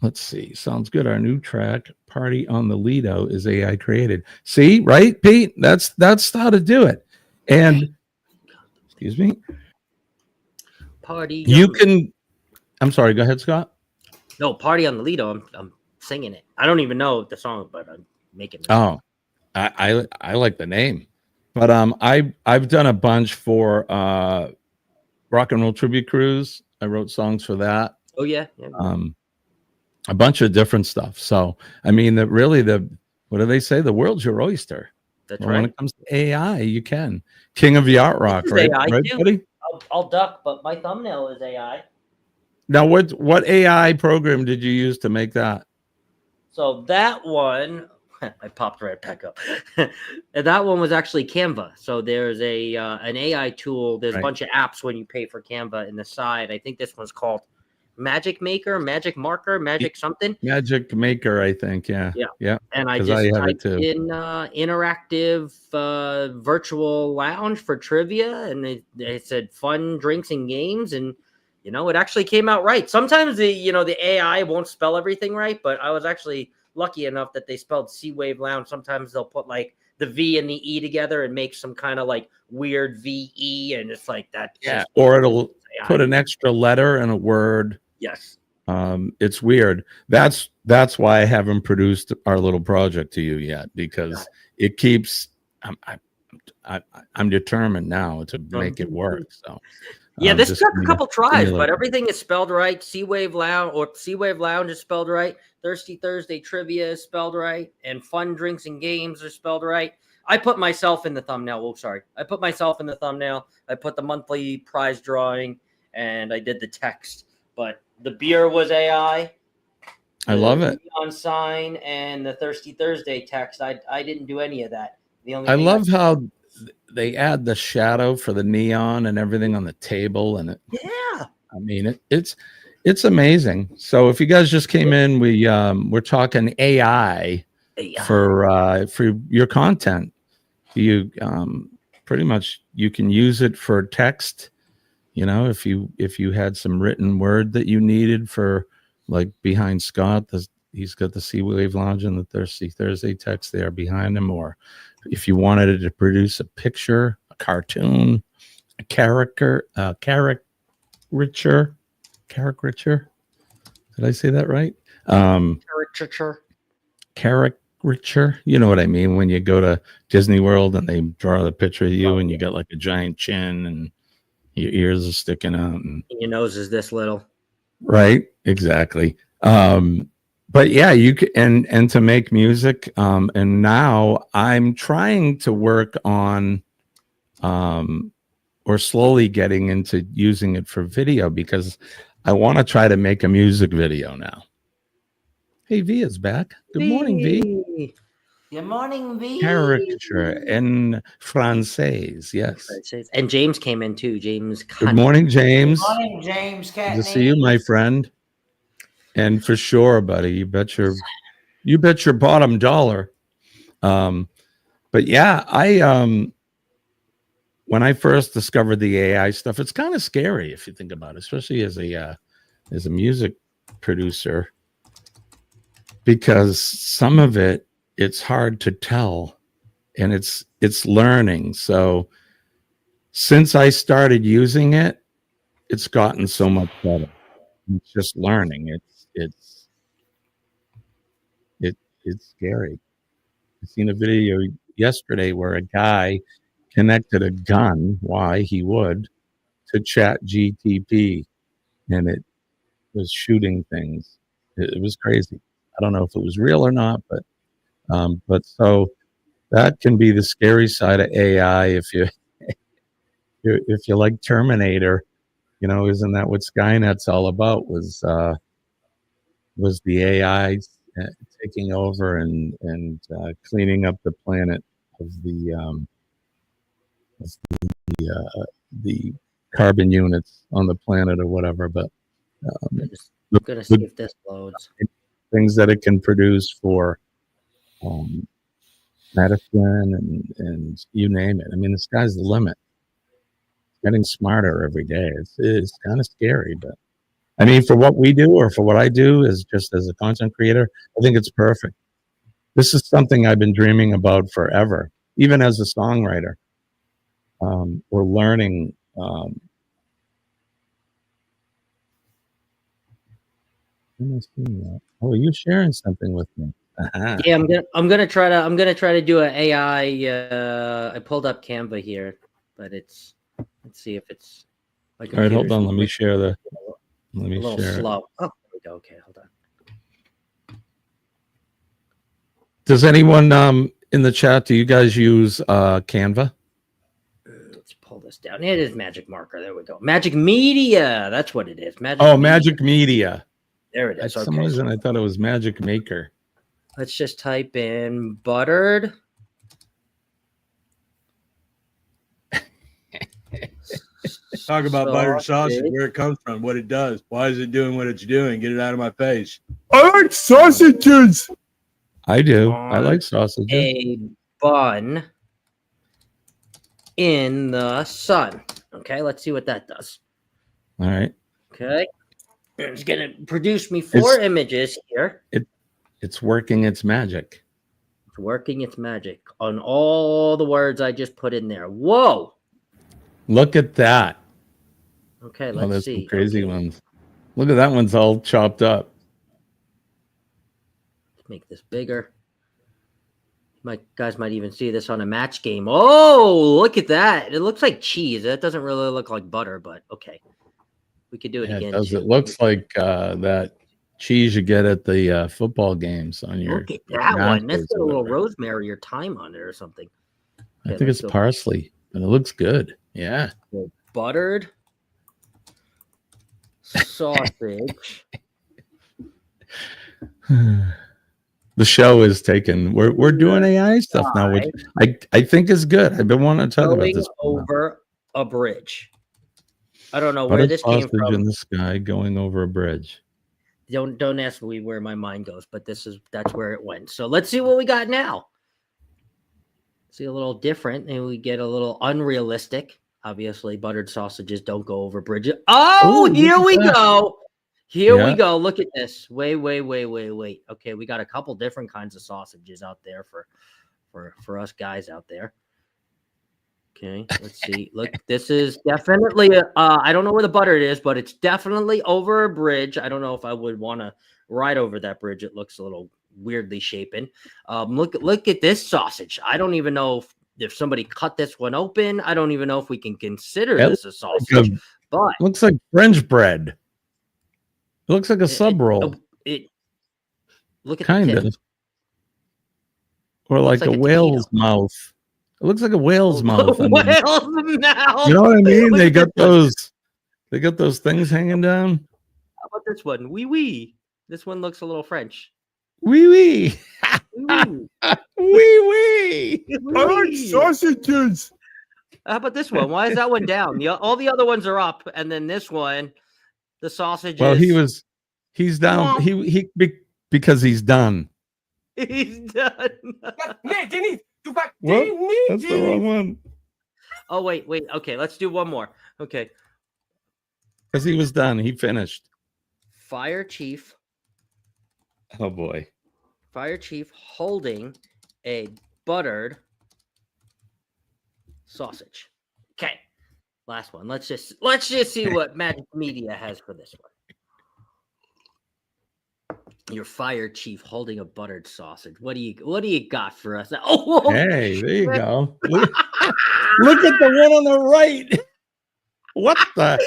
Let's see. Sounds good. Our new track, Party on the Lido, is AI created. See, right, Pete? That's how to do it. And excuse me. Party. You can. I'm sorry. Go ahead, Scott. No, Party on the Lido. I'm singing it. I don't even know the song, but I'm making it. Oh, I like the name. But I've done a bunch for Rock and Roll Tribute Cruise. I wrote songs for that. Oh yeah. A bunch of different stuff. So I mean that really what do they say? The world's your oyster. That's right. When it comes to AI, you can. King of Yacht Rock, right? AI right, too. buddy? I'll duck, but my thumbnail is AI. Now what AI program did you use to make that? So that one I popped right back up. And that one was actually Canva. So there's an AI tool. There's a bunch of apps when you pay for Canva in the side. I think this one's called Magic Maker, Magic Marker, Magic something. Magic Maker, I think. Yeah. And I just typed in interactive virtual lounge for trivia, and it said fun drinks and games, and you know, it actually came out right. Sometimes the AI won't spell everything right, but I was actually lucky enough that they spelled Sea Wave Lounge. Sometimes they'll put like the V and the E together and make some kind of like weird VE, and it's like that. Yeah, or it'll put an extra letter in a word. Yes. It's weird. That's why I haven't produced our little project to you yet, because it keeps. I'm determined now to make it work. So yeah, this took a couple tries, stimulate. but everything is spelled right. Sea Wave Lounge is spelled right. Thirsty Thursday Trivia is spelled right, and Fun Drinks and Games are spelled right. I put myself in the thumbnail. Oh, sorry. I put myself in the thumbnail. I put the monthly prize drawing, and I did the text. But the beer was AI. I love it. On sign and the Thirsty Thursday text. I didn't do any of that. The only I thing love how they add the shadow for the neon and everything on the table, and yeah. I mean it's amazing. So if you guys just came in, we're talking AI. For your content. You pretty much you can use it for text. You know, if you had some written word that you needed for, like, behind Scott, he's got the Sea Wave Lounge and the Thirsty Thursday text there behind him, or if you wanted it to produce a picture, a cartoon, a caricature. Did I say that right? Caricature. You know what I mean? When you go to Disney World and they draw the picture of you, and you got like a giant chin and your ears are sticking out, and your nose is this little. Right. Exactly. But yeah, you can, and to make music. And now I'm trying to work on, or slowly getting into using it for video, because I want to try to make a music video now. Hey, V is back. Good morning, V. Good morning, V. Caricature in Francais, yes. And James came in too. James. Good morning, James. Good morning, James. Good to see you, my friend. And for sure, buddy, you bet your bottom dollar. But yeah, when I first discovered the AI stuff, it's kind of scary if you think about it, especially as a music producer, because some of it's hard to tell, and it's learning. So since I started using it, it's gotten so much better. It's just learning. It's scary. I seen a video yesterday where a guy connected a gun, why he would, to Chat GTP, and it was shooting things. It was crazy. I don't know if it was real or not, but so that can be the scary side of AI. If you like Terminator, you know, isn't that what Skynet's all about? Was the AI taking over and cleaning up the planet of the carbon units on the planet or whatever. But I'm gonna see if this loads. Things that it can produce for medicine and you name it. I mean, the sky's the limit. It's getting smarter every day. It's kind of scary, but I mean, for what we do, or for what I do is just as a content creator, I think it's perfect. This is something I've been dreaming about forever, even as a songwriter. We're learning. Oh, you're sharing something with me. Yeah, I'm gonna try to do an AI. I pulled up Canva here, but let's see if it's. All right, hold on. Let me share the. Let me a little share. slow. Oh, there we go. Okay, hold on. Does anyone in the chat? Do you guys use Canva? Let's pull this down. It is Magic Marker. There we go. Magic Media. That's what it is. Magic Media. There it is. For some reason, I thought it was Magic Maker. Let's just type in buttered. Talk about buttered sausage, where it comes from, what it does. Why is it doing what it's doing? Get it out of my face. I like sausages. I do. I like sausages. A bun in the sun. Okay, let's see what that does. All right. Okay. It's going to produce me 4 images here. It's working its magic. It's working its magic on all the words I just put in there. Whoa. Look at that. Okay, let's see. Some crazy ones. Look at that one's all chopped up. Let's make this bigger. Guys might even see this on a match game. Oh, look at that. It looks like cheese. That doesn't really look like butter, but okay. We could do it again. It does. It looks like that cheese you get at the football games on your. Look at that one. That's got a little rosemary or thyme on it or something. Okay, I think it's parsley, but it looks good. Yeah. Buttered sausage. The show is taken. We're doing AI stuff now, which I think is good. I've been wanting to talk about this. Over a bridge. I don't know where this came from. In the sky going over a bridge. Don't ask me where my mind goes, but that's where it went. So let's see what we got now. See a little different, and we get a little unrealistic. Obviously, buttered sausages don't go over bridges. Oh, here we go. Here we go. Look at this. Wait. Okay, we got a couple different kinds of sausages out there for us guys out there. Okay, let's see. Look, this is definitely I don't know where the butter is, but it's definitely over a bridge. I don't know if I would want to ride over that bridge. It looks a little weirdly shapen. Look at this sausage. I don't even know if somebody cut this one open. I don't even know if we can consider this a sausage. But looks like French bread. It looks like a sub roll. Look at kind of, or like a whale's mouth. It looks like a whale's mouth. Whale's mouth. You know what I mean? They got those things hanging down. How about this one? Wee wee. This one looks a little French. Wee wee. Wee wee. I like sausages. How about this one? Why is that one down? All the other ones are up, and then this one, the sausage. Well, he's down. He because he's done. He's done. What? That's the wrong one. Oh, wait. Okay, let's do one more. Okay. Because he was done. He finished. Fire chief. Oh, boy. Fire chief holding a buttered sausage. Okay. Last one. Let's just see what Magic Media has for this one. Your fire chief holding a buttered sausage. What do you got for us? Oh, hey, there you go. Look at the one on the right. What the?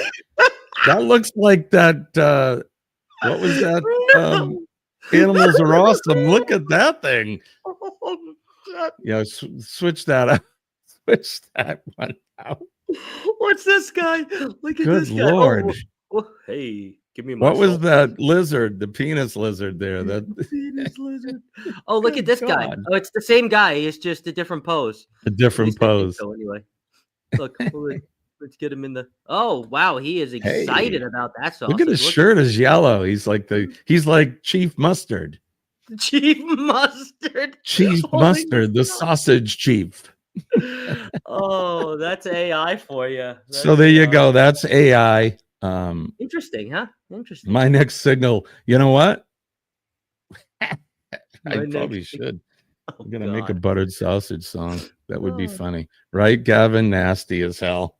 That looks like that. What was that? No. Animals are awesome. Look at that thing. Switch that out. Switch that one out. What's this guy? Look at this guy. Good Lord. Oh, hey. Give me my what was that lizard? The penis lizard there. That penis lizard. Oh, look at this guy. Oh, it's the same guy. It's just a different pose. A different pose. So anyway, look. Let's get him in the. Oh wow, he is excited about that sausage. Look at his shirt is yellow. He's like Chief Mustard. Chief Mustard. Chief Mustard, the sausage chief. Oh, that's AI for you. So there you go. That's AI. Interesting, huh? Interesting. My next signal. You know what? I probably should. I'm gonna make a buttered sausage song. That would be funny, right, Gavin? Nasty as hell.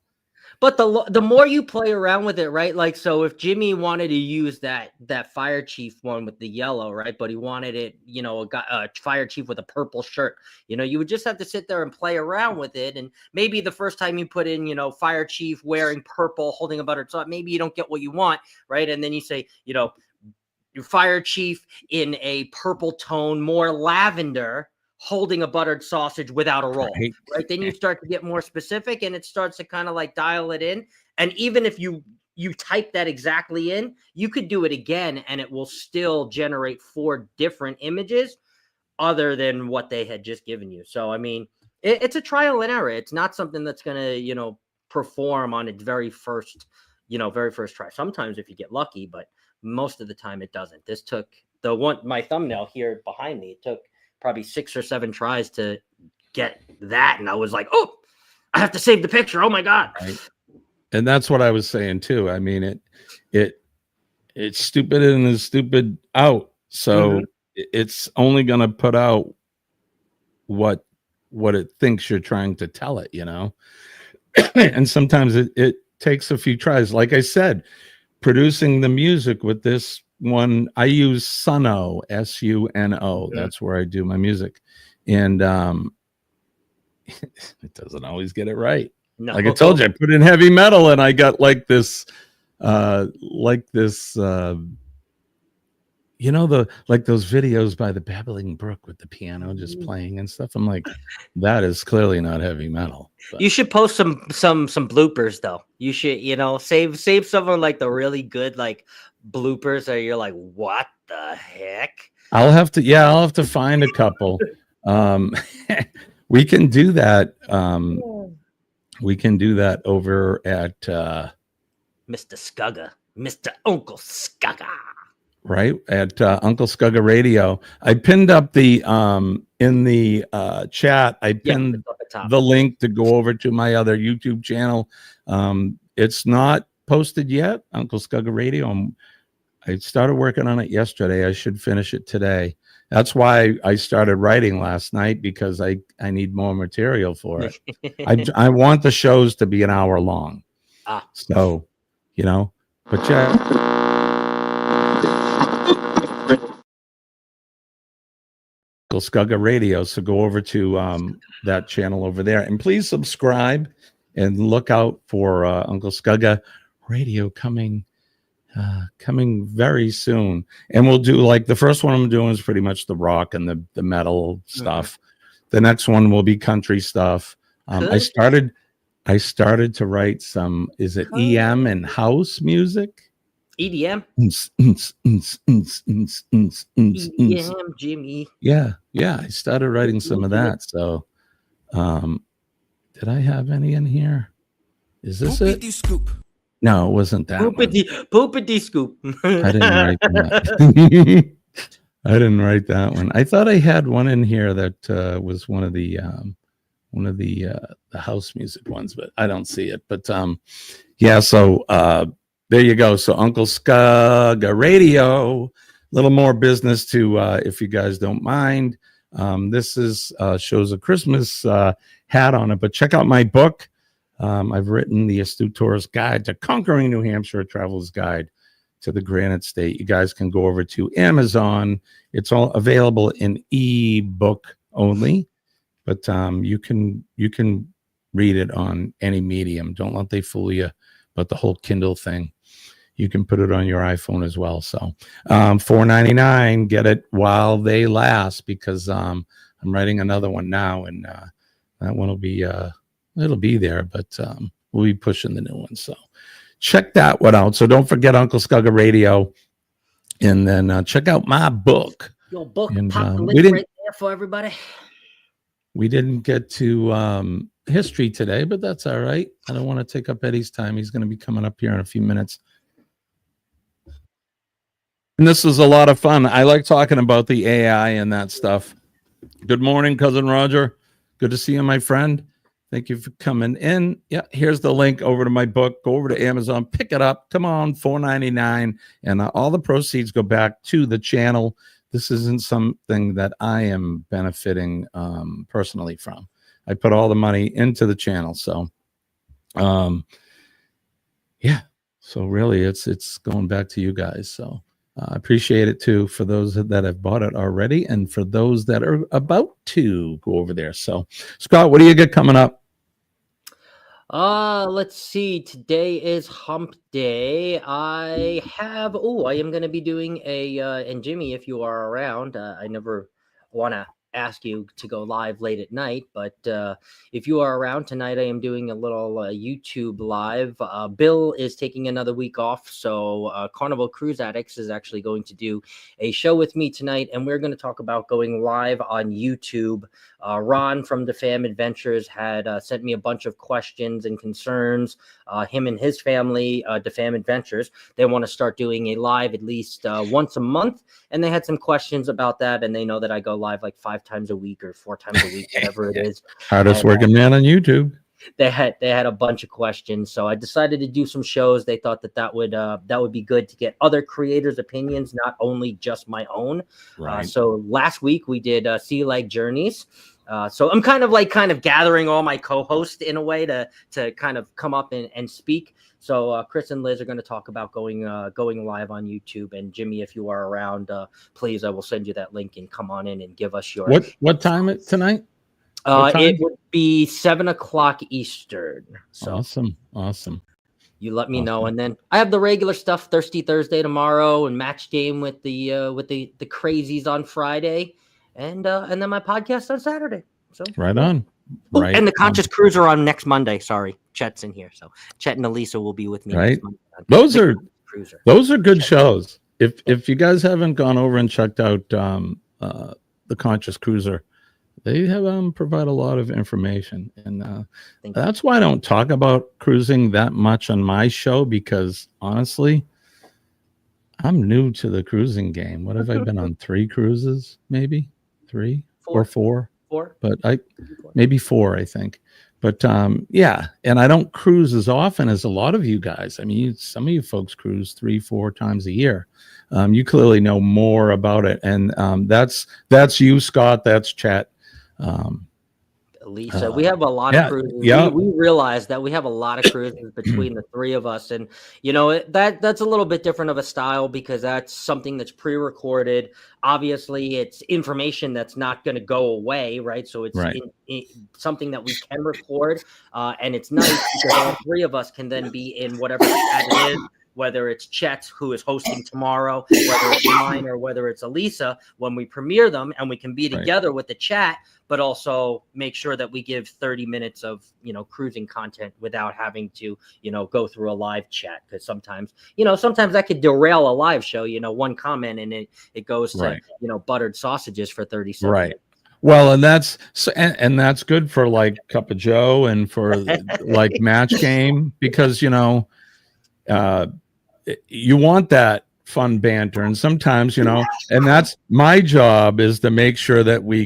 But the more you play around with it, right? Like, so if Jimmy wanted to use that fire chief one with the yellow, right? But he wanted it, a fire chief with a purple shirt, you would just have to sit there and play around with it. And maybe the first time you put in, fire chief wearing purple, holding a buttered sausage, maybe you don't get what you want, right? And then you say, your fire chief in a purple tone, more lavender, holding a buttered sausage without a roll, right? Then you start to get more specific, and it starts to kind of like dial it in. And even if you type that exactly in, you could do it again, and it will still generate 4 different images other than what they had just given you. So, I mean, it's a trial and error. It's not something that's going to, perform on its very first try. Sometimes if you get lucky, but most of the time it doesn't. This took my thumbnail here behind me. It took probably 6 or 7 tries to get that. And I was like, oh, I have to save the picture. Oh my God. Right. And that's what I was saying too. I mean, it's stupid in and stupid out. So it's only going to put out what it thinks you're trying to tell it, and sometimes it takes a few tries. Like I said, producing the music with this one, I use Suno, Suno. That's where I do my music, and it doesn't always get it right. No. Like I told you, I put in heavy metal and I got like this like those videos by the Babbling Brook with the piano just playing and stuff. I'm like, that is clearly not heavy metal. But You should post some bloopers though. You should, save some of like the really good like bloopers that you're like, what the heck? I'll have to find a couple. We can do that. We can do that over at Mr. Scugga, Mr. Uncle Scugga. Right at Uncle Scugga Radio. I pinned up the in the chat. I pinned the link to go over to my other YouTube channel. It's not posted yet, Uncle Scugga Radio. I started working on it yesterday. I should finish it today. That's why I started writing last night, because I need more material for it. I want the shows to be an hour long. So, but yeah. Uncle Scugga Radio. So go over to that channel over there, and please subscribe and look out for Uncle Scugga Radio coming very soon. And we'll do, like, the first one I'm doing is pretty much the rock and the metal stuff. The next one will be country stuff. I started to write some, is it EM and house music? EDM? EDM, Jimmy. Yeah. I started writing some of that. So did I have any in here? Is this it? Scoop. No, it wasn't that. Poopity scoop. I didn't write that. I didn't write that one. I thought I had one in here that was one of the house music ones, but I don't see it. But yeah, so there you go. So Uncle Scugga Radio, a little more business to if you guys don't mind. This is shows a Christmas hat on it, but check out my book. I've written the Astute Tourist Guide to Conquering New Hampshire, a Traveler's Guide to the Granite State. You guys can go over to Amazon. It's all available in ebook only, but you can read it on any medium. Don't let they fool you about the whole Kindle thing. You can put it on your iPhone as well. So $4.99. Get it while they last, because I'm writing another one now, and that one will be it'll be there, but we'll be pushing the new one. So check that one out. So don't forget Uncle Scugga Radio, and then check out my book. Your book, and, pop the link right there for everybody. We didn't get to history today, but that's all right. I don't want to take up Eddie's time. He's going to be coming up here in a few minutes. And this is a lot of fun. I like talking about the AI and that stuff. Good morning, Cousin Roger. Good to see you, my friend. Thank you for coming in. Yeah, here's the link over to my book. Go over to Amazon, pick it up. Come on, $4.99, and all the proceeds go back to the channel. This isn't something that I am benefiting personally from. I put all the money into the channel. So, yeah. So really, it's going back to you guys. So I appreciate it too for those that have bought it already, and for those that are about to go over there. So, Scott, what do you got coming up? Let's see. Today is Hump Day. I am going to be doing and Jimmy, if you are around, I never want to ask you to go live late at night, but if you are around tonight, I am doing a little YouTube live. Bill is taking another week off, so Carnival Cruise Addicts is actually going to do a show with me tonight, and we're going to talk about going live on YouTube. Ron from the Fam Adventures had sent me a bunch of questions and concerns. Him and his family, the Fam Adventures, they want to start doing a live at least once a month, and they had some questions about that, and they know that I go live like 5 times a week or 4 times a week, whatever it is. Hardest working man on YouTube. they had a bunch of questions. So I decided to do some shows. They thought that would be good to get other creators' opinions, not only just my own. Right. So last week we did Sea Leg Journeys. So I'm kind of gathering all my co-hosts in a way to kind of come up and speak. So Chris and Liz are going to talk about going live on YouTube. And Jimmy, if you are around, please, I will send you that link and come on in and give us your what time it tonight? It would be 7:00 Eastern. So Awesome. You let me know, and then I have the regular stuff: Thirsty Thursday tomorrow, and match game with the crazies on Friday, and then my podcast on Saturday. So right on. Oh, Right. and the Conscious Cruiser on next Monday. Sorry, Chet's in here, so Chet and Elisa will be with me. Right. Next Monday. Those are good shows. If you guys haven't gone over and checked out the Conscious Cruiser, they have provide a lot of information, and that's why I don't talk about cruising that much on my show, because honestly, I'm new to the cruising game. What have I been on? 3 cruises, maybe 3 or 4, but maybe 4, I think. But yeah, and I don't cruise as often as a lot of you guys. I mean, some of you folks cruise 3-4 times a year. You clearly know more about it, and that's you, Scott. That's Chet. Lisa, we have a lot of cruises. Yeah. We realize that we have a lot of cruises between the 3 of us, and that's a little bit different of a style, because that's something that's pre-recorded. Obviously, it's information that's not going to go away, right? So it's something that we can record, and it's nice because all 3 of us can then be in whatever chat it is. Whether it's Chet, who is hosting tomorrow, whether it's mine, or whether it's Elisa, when we premiere them, and we can be together with the chat, but also make sure that we give 30 minutes of, cruising content without having to, go through a live chat. Because sometimes that could derail a live show, one comment and it goes to, buttered sausages for 30 seconds. Right. Well, and that's good for like Cup of Joe and for like Match Game, because, you want that fun banter, and sometimes and that's my job, is to make sure that we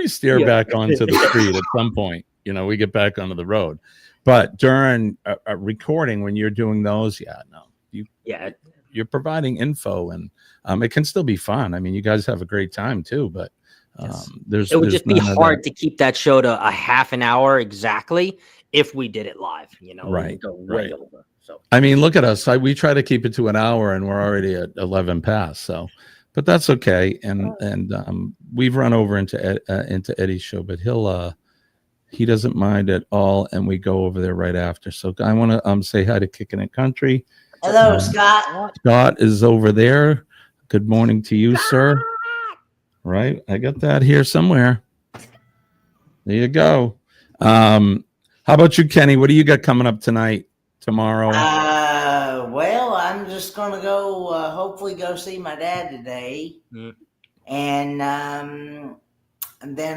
steer back onto the street at some point. We get back onto the road. But during a recording, when you're doing those, you're providing info, and it can still be fun. I mean, you guys have a great time too, but it would just be hard to keep that show to a half an hour exactly if we did it live. Right. Go way over. So I mean, look at us. We try to keep it to an hour, and we're already at 11 past. So, but that's okay. And we've run over into Eddie's show, but he doesn't mind at all, and we go over there right after. So I want to say hi to Kicking It Country. Hello, Scott. Scott is over there. Good morning to you, sir. Right, I got that here somewhere. There you go. How about you, Kenny? What do you got coming up tonight? Tomorrow? Well, I'm just gonna go. Hopefully, go see my dad today, and then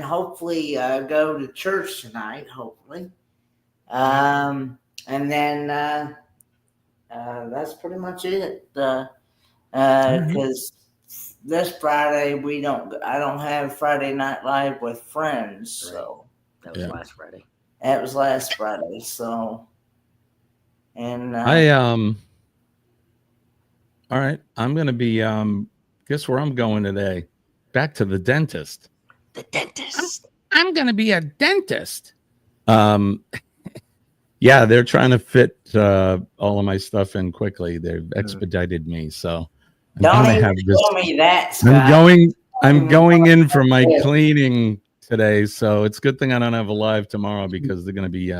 hopefully go to church tonight. Hopefully, and then that's pretty much it. Because this Friday I don't have Friday Night Live with friends. So that was last Friday. That was last Friday. So. And all right, I'm gonna be guess where I'm going today? Back to the dentist. I'm gonna be a dentist. Yeah, they're trying to fit all of my stuff in quickly. They've expedited me, so don't even tell me that, Scott. I'm going in for my cleaning today, so it's a good thing I don't have a live tomorrow, because they're gonna be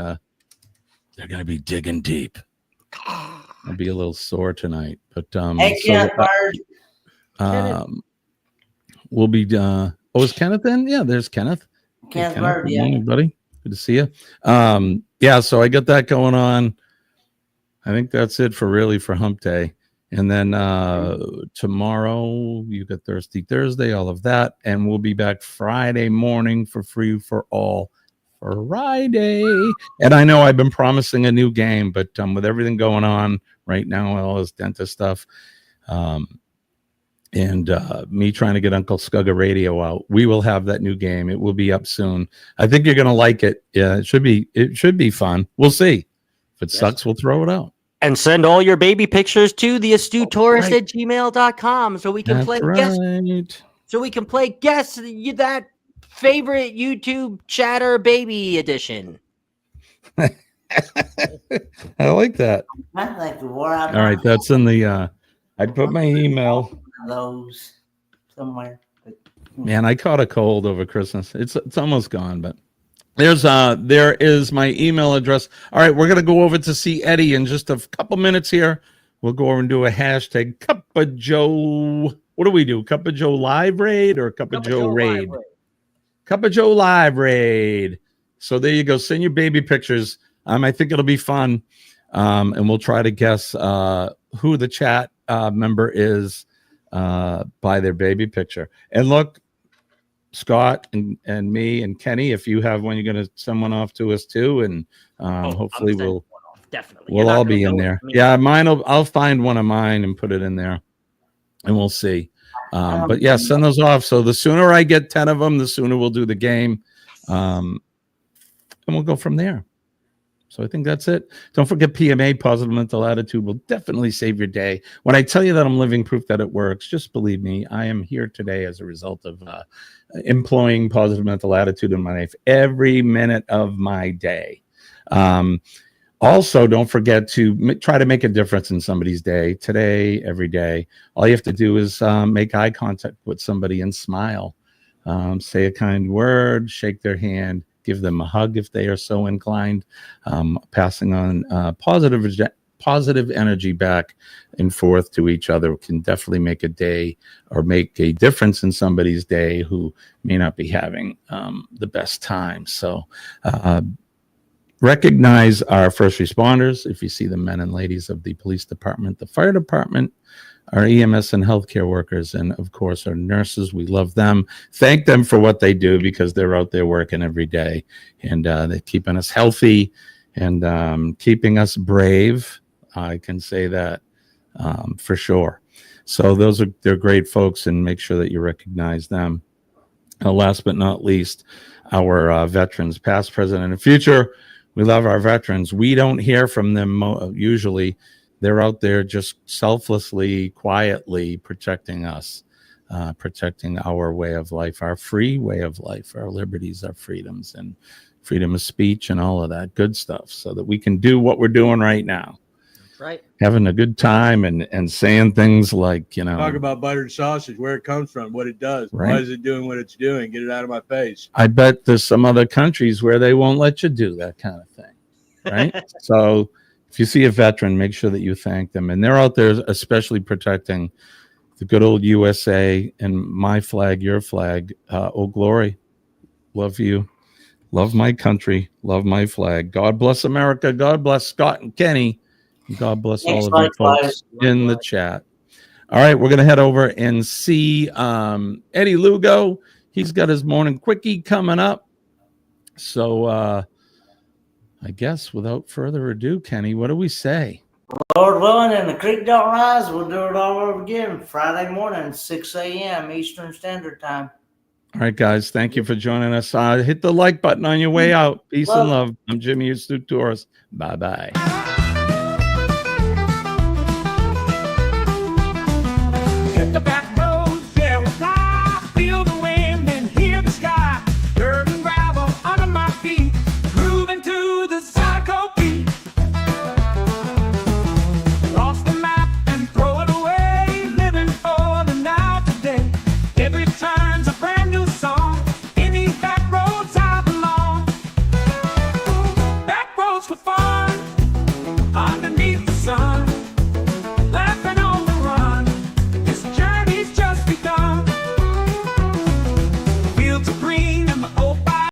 digging deep. I'll be a little sore tonight, but we'll be. Is Kenneth in? Yeah, there's Kenneth. Kenneth, Good morning, buddy. Good to see you. Yeah, so I got that going on. I think that's it for Hump Day, and then tomorrow you got Thirsty Thursday, all of that, and we'll be back Friday morning for Free for All. Friday. And I know I've been promising a new game, but with everything going on right now, all this dentist stuff, and me trying to get Uncle Scugga Radio out. We will have that new game. It will be up soon. I think you're going to like it. Yeah, it should be fun. We'll see. If it sucks, we'll throw it out. And send all your baby pictures to theastuteTourist@gmail.com so we can That's play right. So we can play guess that favorite YouTube chatter baby edition. I like that. I like the war. All right, that's in the. I put my email. Those somewhere. Man, I caught a cold over Christmas. It's almost gone, but there is my email address. All right, we're gonna go over to see Eddie in just a couple minutes here. We'll go over and do a hashtag Cup of Joe. What do we do? Cup of Joe live raid or Cup of Joe raid? Cup of Joe live raid. So there you go. Send your baby pictures. I think it'll be fun, and we'll try to guess who the chat member is by their baby picture. And look, Scott and me and Kenny, if you have one, you're going to send one off to us too, and hopefully we'll all be in there. Yeah, I'll find one of mine and put it in there, and we'll see. But yeah, send those off. So the sooner I get 10 of them, the sooner we'll do the game, and we'll go from there. So I think that's it. Don't forget PMA, positive mental attitude, will definitely save your day. When I tell you that I'm living proof that it works, just believe me, I am here today as a result of employing positive mental attitude in my life every minute of my day. Also, don't forget to try to make a difference in somebody's day today, every day. All you have to do is make eye contact with somebody and smile. Say a kind word, shake their hand, give them a hug if they are so inclined. Passing on positive energy back and forth to each other can definitely make a day or make a difference in somebody's day who may not be having the best time. So recognize our first responders. If you see the men and ladies of the police department, the fire department, our EMS and healthcare workers, and of course our nurses. We love them. Thank them for what they do, because they're out there working every day, and they're keeping us healthy and keeping us brave. I can say that for sure. So they're great folks, and make sure that you recognize them. Last but not least, our veterans, past, present, and future. We love our veterans. We don't hear from them usually. They're out there just selflessly, quietly protecting us, protecting our way of life, our free way of life, our liberties, our freedoms, and freedom of speech and all of that good stuff, so that we can do what we're doing right now. That's right. Having a good time and saying things like, talk about buttered sausage, where it comes from, what it does. Right. Why is it doing what it's doing? Get it out of my face. I bet there's some other countries where they won't let you do that kind of thing. Right. So if you see a veteran, make sure that you thank them. And they're out there especially protecting the good old USA and my flag, your flag. Old Glory, love you. Love my country. Love my flag. God bless America. God bless Scott and Kenny. And God bless all of you folks in the chat. All right, we're going to head over and see Eddie Lugo. He's got his morning quickie coming up. So, I guess without further ado, Kenny, what do we say? Lord willing, and the creek don't rise, we'll do it all over again Friday morning, 6 a.m. Eastern Standard Time. All right, guys, thank you for joining us. Hit the like button on your way out. Peace and love. I'm Jimmy Astute Tourist. Bye-bye. Hit the back roads, yeah, we'll fly. Feel the wind and hear the sky. Dirt and gravel under my feet. Grooving to the psycho beat. Lost the map and throw it away. Living for the now today. Every turn's a brand new song. In these back roads I belong. Back roads for fun.